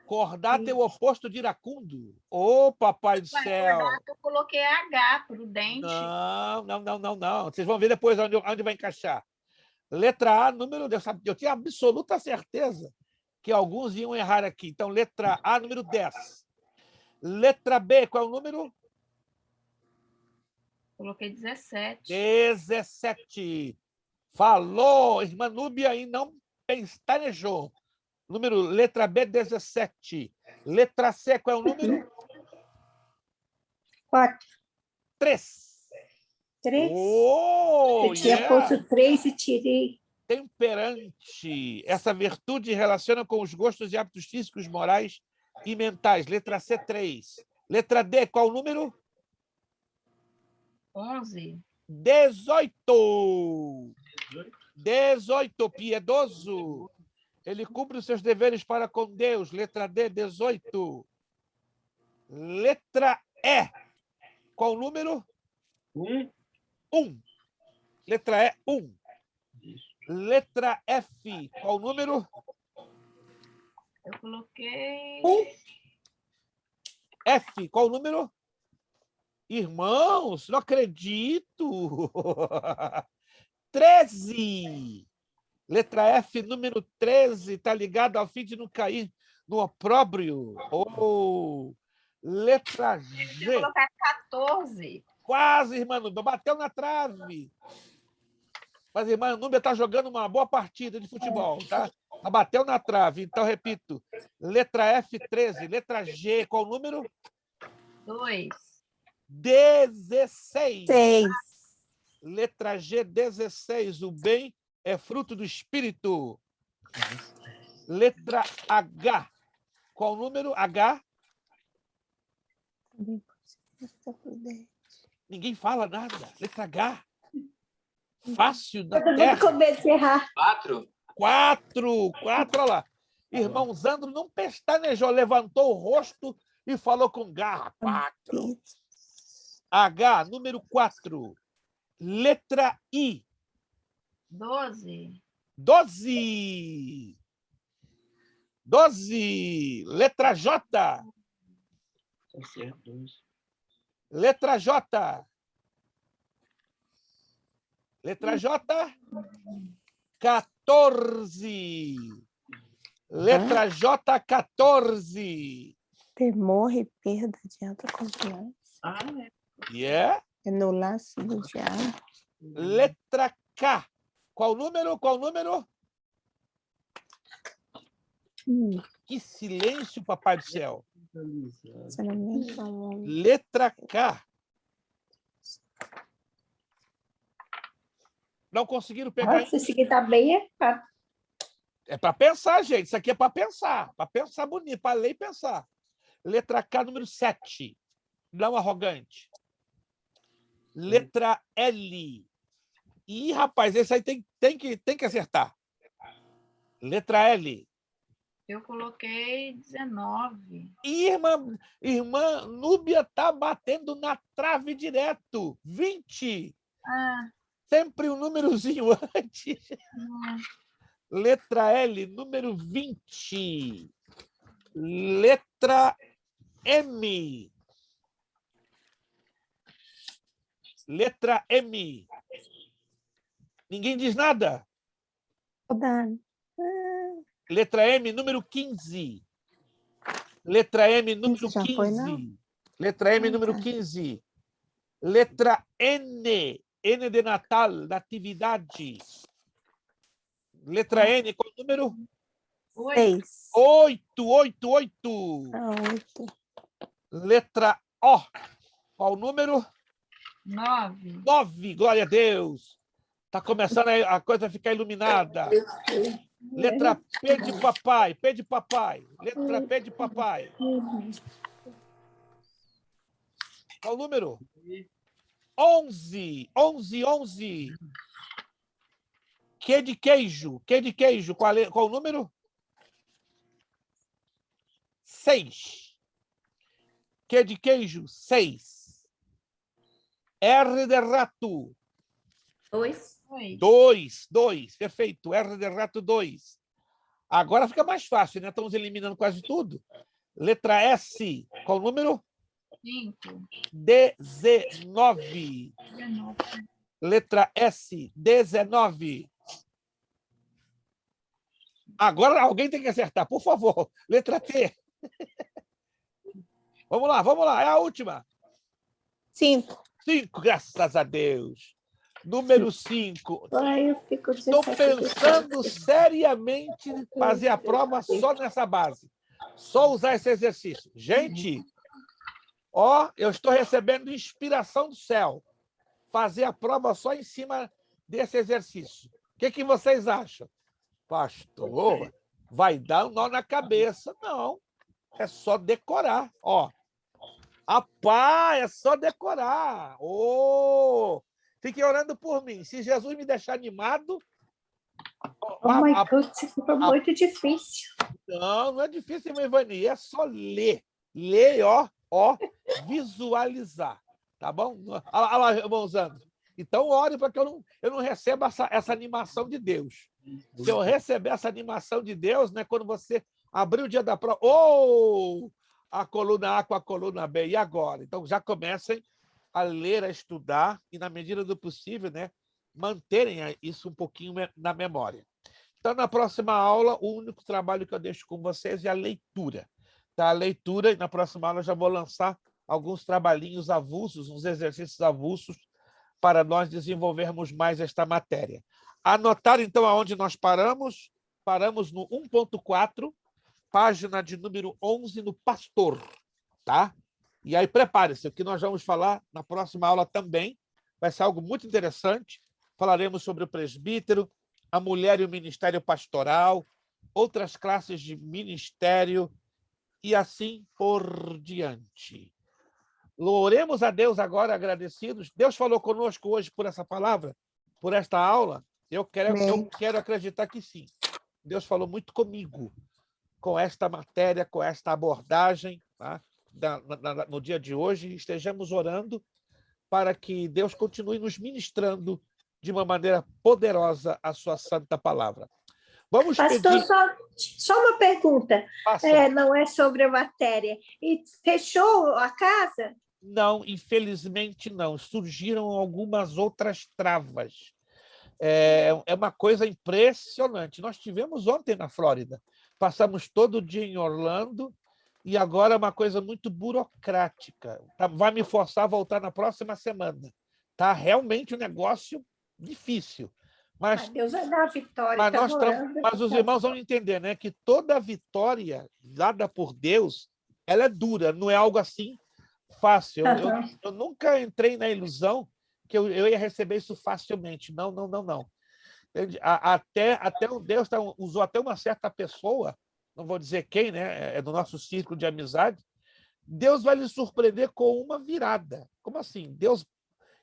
Cordato é o oposto de iracundo. Ô, papai do céu. Eu coloquei H, prudente. Não. Vocês vão ver depois onde vai encaixar. Letra A, número 10. Eu tinha absoluta certeza que alguns iam errar aqui. Então, letra A, número 10. Letra B, qual é o número? Coloquei 17. 17. Falou, irmã Núbia, e não pestanejou. Letra B, 17. Letra C, qual é o número? 4. 3. 3. Oh, Eu tinha posto 3 e tirei. Temperante. Essa virtude relaciona com os gostos e hábitos físicos, morais e mentais. Letra C, 3. Letra D, qual o número? 11. 18. 18, piedoso. Ele cumpre os seus deveres para com Deus. Letra D, 18. Letra E. Qual o número? 1. Letra E, 1. Letra F. Qual o número? Eu coloquei... F. Qual o número? Irmãos, não acredito. 13. Letra F, número 13, está ligado ao fim de não cair no opróbrio. Oh. Letra G. Eu coloquei 14. Quase, irmã Núbia, bateu na trave. Mas a irmã Núbia está jogando uma boa partida de futebol, tá? Bateu na trave. Então, repito. Letra F, 13. Letra G, qual o número? 2. 16. 6. Letra G, 16. O bem é fruto do espírito. Letra H. Qual o número? H? Ninguém fala nada. Letra H. Fácil da Todo mundo terra. com medo de errar. 4. 4. Olha lá. Irmão Zandro não pestanejou, levantou o rosto e falou com garra. 4. H, número 4. Letra I. 12. 12. 12. Letra J. Letra J. Letra J. 14. Letra J, 14. Temor e perda de autoconfiança. Yeah. É no laço do diabo. Letra K. Qual número? Qual número? Que silêncio, papai do céu. Relacionamento ao homem. Letra K. Não conseguiram pegar. Nossa, esse aqui tá bem errado. É para pensar, gente. Isso aqui é para pensar. Para pensar bonito, para ler e pensar. Letra K, número 7. Não arrogante. Letra L. Ih, rapaz, esse aí tem que acertar. Letra L. Eu coloquei 19. Irmã Núbia tá batendo na trave direto. 20. Sempre um númerozinho antes. Letra L, número 20. Letra M. Letra M. Ninguém diz nada? Letra M, número 15. Letra M, número 15. Letra M, número 15. Letra N. N de Natal, natividade. Letra N, qual o número? 6. 8. 8. 8. Letra O. Qual o número? 9. 9. Glória a Deus. Está começando a coisa a ficar iluminada. Letra P de papai. P de papai. Letra P de papai. Qual o número? 11. 11. 11. Q de queijo. Q de queijo. Qual o número? 6. Q de queijo, 6. R de rato. 2. 2. Perfeito. R de rato, 2. Agora fica mais fácil, né? Estamos eliminando quase tudo. Letra S. Qual o número? 5. 19. Letra S. 19. Agora alguém tem que acertar, por favor. Letra T. Vamos lá. É a última. 5. 5, graças a Deus. Número 5. Ai, eu fico Estou pensando seriamente em fazer a prova só nessa base. Só usar esse exercício. Gente, eu estou recebendo inspiração do céu. Fazer a prova só em cima desse exercício. O que vocês acham? Pastor, vai dar um nó na cabeça. Não, é só decorar. Rapaz, é só decorar. Fiquem orando por mim. Se Jesus me deixar animado... Oh, my God, isso ficou muito difícil. Não é difícil, irmã Ivani. É só ler. Ler, visualizar. Tá bom? Olha lá, irmãos André. Então, ore para que eu não receba essa animação de Deus. Se eu receber essa animação de Deus, né, quando você abrir o dia da prova, a coluna A com a coluna B, e agora? Então, já comecem a ler, a estudar, e, na medida do possível, né, manterem isso um pouquinho na memória. Então, na próxima aula, o único trabalho que eu deixo com vocês é a leitura. Tá? A leitura, e na próxima aula eu já vou lançar alguns trabalhinhos avulsos, uns exercícios avulsos, para nós desenvolvermos mais esta matéria. Anotaram, então, aonde nós paramos? Paramos no 1.4, página de número 11, no Pastor. Tá? E aí, prepare-se, o que nós vamos falar na próxima aula também vai ser algo muito interessante. Falaremos sobre o presbítero, a mulher e o ministério pastoral, outras classes de ministério e assim por diante. Louvemos a Deus agora, agradecidos. Deus falou conosco hoje por essa palavra, por esta aula. Eu quero acreditar que sim. Deus falou muito comigo com esta matéria, com esta abordagem, tá? No dia de hoje. Estejamos orando para que Deus continue nos ministrando de uma maneira poderosa a sua santa palavra. Vamos Pastor, pedir... só uma pergunta. Não é sobre a matéria. E fechou a casa? Não, infelizmente não. Surgiram algumas outras travas. É uma coisa impressionante. Nós tivemos ontem na Flórida, passamos todo o dia em Orlando, e agora é uma coisa muito burocrática. Vai me forçar a voltar na próxima semana. Tá realmente um negócio difícil. Mas Deus vai dar a vitória. Mas os irmãos vão entender, né, que toda vitória dada por Deus, ela é dura, não é algo assim fácil. Eu nunca entrei na ilusão que eu ia receber isso facilmente. Não, não, não, não. Até o Deus usou até uma certa pessoa, não vou dizer quem, né? É do nosso círculo de amizade. Deus vai lhe surpreender com uma virada. Como assim? Deus.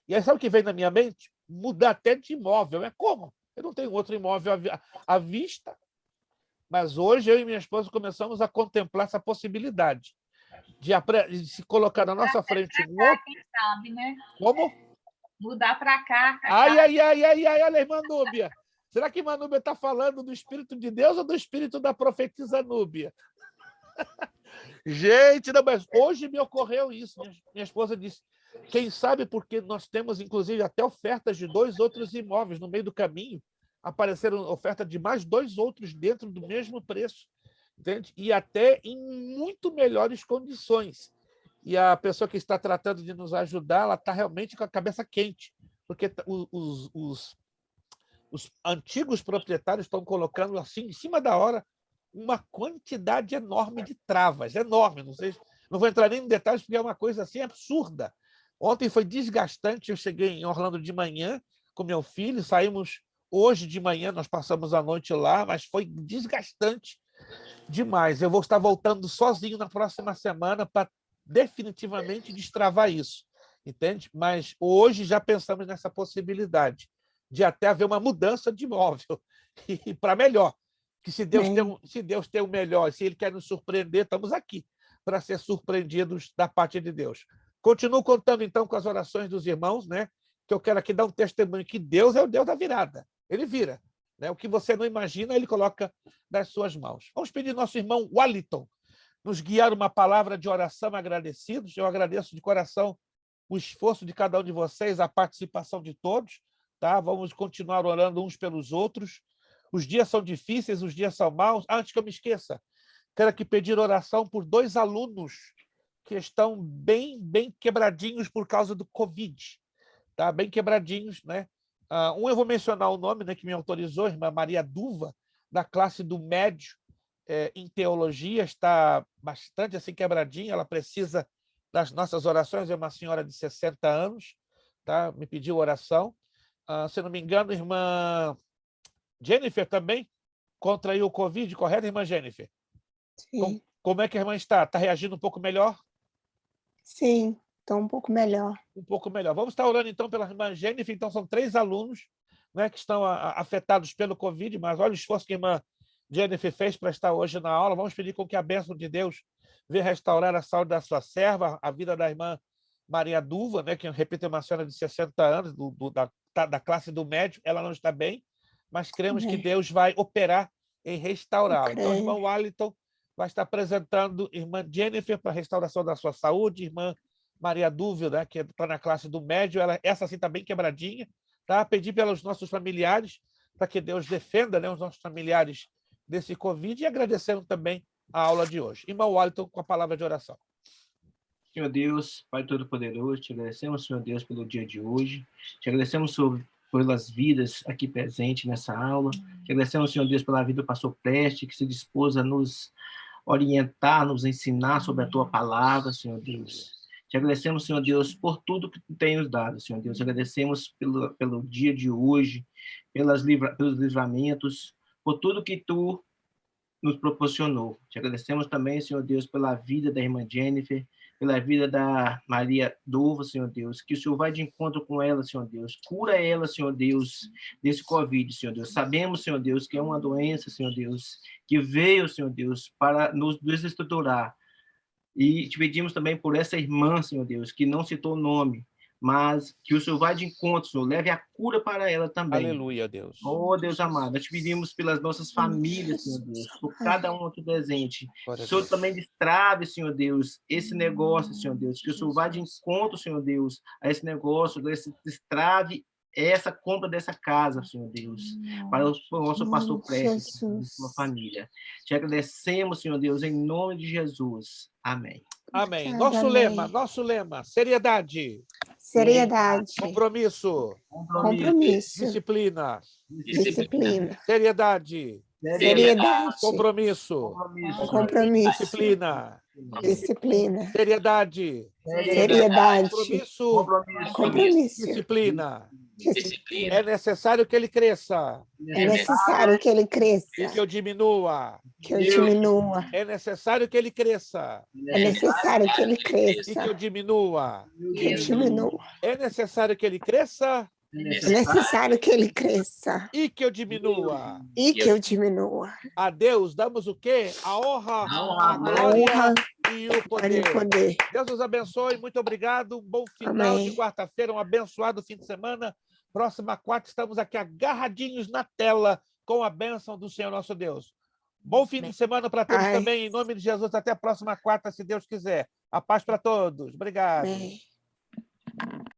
E aí, sabe o que vem na minha mente? Mudar até de imóvel. É como? Eu não tenho outro imóvel à vista. Mas hoje eu e minha esposa começamos a contemplar essa possibilidade de se colocar na nossa frente um outro. Quem sabe, né? Como? Mudar para cá. Ai, olha, irmã Núbia. Será que irmã Núbia está falando do Espírito de Deus ou do Espírito da profetisa Núbia? Gente, não, mas hoje me ocorreu isso. Minha esposa disse, quem sabe porque nós temos, inclusive, até ofertas de 2 outros imóveis no meio do caminho. Apareceram oferta de mais 2 outros dentro do mesmo preço. Entende? E até em muito melhores condições. E a pessoa que está tratando de nos ajudar, ela está realmente com a cabeça quente, porque os antigos proprietários estão colocando assim, em cima da hora, uma quantidade enorme de travas, enorme. Não vou entrar nem em detalhes, porque é uma coisa assim absurda. Ontem foi desgastante, eu cheguei em Orlando de manhã com meu filho, saímos hoje de manhã, nós passamos a noite lá, mas foi desgastante demais. Eu vou estar voltando sozinho na próxima semana para definitivamente destravar isso, entende? Mas hoje já pensamos nessa possibilidade de até haver uma mudança de imóvel e para melhor. Que se Deus tem o melhor, se Ele quer nos surpreender, estamos aqui para ser surpreendidos da parte de Deus. Continuo contando, então, com as orações dos irmãos, né? Que eu quero aqui dar um testemunho que Deus é o Deus da virada. Ele vira. Né? O que você não imagina, Ele coloca nas suas mãos. Vamos pedir ao nosso irmão Wellington nos guiar uma palavra de oração agradecidos. Eu agradeço de coração o esforço de cada um de vocês, a participação de todos. Tá? Vamos continuar orando uns pelos outros. Os dias são difíceis, os dias são maus. Antes que eu me esqueça, quero aqui pedir oração por 2 alunos que estão bem quebradinhos por causa do Covid. Tá? Bem quebradinhos, né? Um eu vou mencionar o nome, né, que me autorizou, a irmã Maria Duva, da classe do médio em teologia, está bastante assim quebradinha, ela precisa das nossas orações, é uma senhora de 60 anos, tá? Me pediu oração. Se não me engano, irmã Jennifer também contraiu o Covid, correto, irmã Jennifer? Sim. Como é que a irmã está? Está reagindo um pouco melhor? Sim, estou um pouco melhor. Um pouco melhor. Vamos estar orando, então, pela irmã Jennifer. Então, são 3 alunos, né, que estão afetados pelo Covid, mas olha o esforço que a irmã Jennifer fez para estar hoje na aula. Vamos pedir com que a bênção de Deus venha restaurar a saúde da sua serva, a vida da irmã Maria Duva, né, que, repito, é uma senhora de 60 anos, da classe do médio. Ela não está bem, mas cremos que Deus vai operar em restaurá-la. Então, o irmão Wellington vai estar apresentando irmã Jennifer para a restauração da sua saúde, irmã Maria Dúvida, né, que está na classe do médio, essa assim está bem quebradinha. Tá? Pedir pelos nossos familiares, para que Deus defenda, né, os nossos familiares desse Covid, e agradecendo também a aula de hoje. Irmão Wellington, com a palavra de oração. Senhor Deus, Pai Todo-Poderoso, te agradecemos, Senhor Deus, pelo dia de hoje. Te agradecemos pelas vidas aqui presentes nessa aula. Te agradecemos, Senhor Deus, pela vida do pastor Preste, que se dispôs a nos orientar, nos ensinar sobre a tua palavra, Senhor Deus. Te agradecemos, Senhor Deus, por tudo que tu tens nos dado, Senhor Deus. Te agradecemos pelo dia de hoje, pelos livramentos, por tudo que tu nos proporcionou. Te agradecemos também, Senhor Deus, pela vida da irmã Jennifer, pela vida da Maria Duva, Senhor Deus, que o Senhor vai de encontro com ela, Senhor Deus. Cura ela, Senhor Deus, desse Covid, Senhor Deus. Sabemos, Senhor Deus, que é uma doença, Senhor Deus, que veio, Senhor Deus, para nos desestruturar. E te pedimos também por essa irmã, Senhor Deus, que não citou o nome, mas que o Senhor vai de encontro, Senhor, leve a cura para ela também. Aleluia, Deus. Oh, Deus amado, nós te pedimos pelas nossas famílias, Senhor Deus, por cada um aqui presente. O Senhor também destrave, Senhor Deus, esse negócio, Senhor Deus, que o Senhor vá de encontro, Senhor Deus, a esse negócio, destrave essa compra dessa casa, Senhor Deus, para o nosso pastor Prestes, sua família. Te agradecemos, Senhor Deus, em nome de Jesus. Amém. Amém. Obrigada, Nosso lema, seriedade, seriedade, compromisso, compromisso, disciplina, disciplina, seriedade, seriedade, compromisso, compromisso, disciplina, disciplina, seriedade, seriedade, compromisso, disciplina. Disciplina. É necessário que ele cresça É necessário que ele cresça, e que eu diminua. que eu diminua. É necessário que ele cresça É necessário que ele e que cresça, eu diminua. que eu diminua. É necessário que ele cresça É necessário que ele cresça e que eu diminua. e que eu diminua. A Deus damos o quê? A honra, a A glória honra e o e poder. o poder. Deus nos abençoe. Muito obrigado. Um bom final Amém. de quarta-feira, um abençoado fim de semana. Próxima quarta, estamos aqui agarradinhos na tela com a bênção do Senhor nosso Deus. Bom fim de semana para todos Ai. também. Em nome de Jesus, até a próxima quarta, se Deus quiser. A paz para todos. Obrigado. Amém.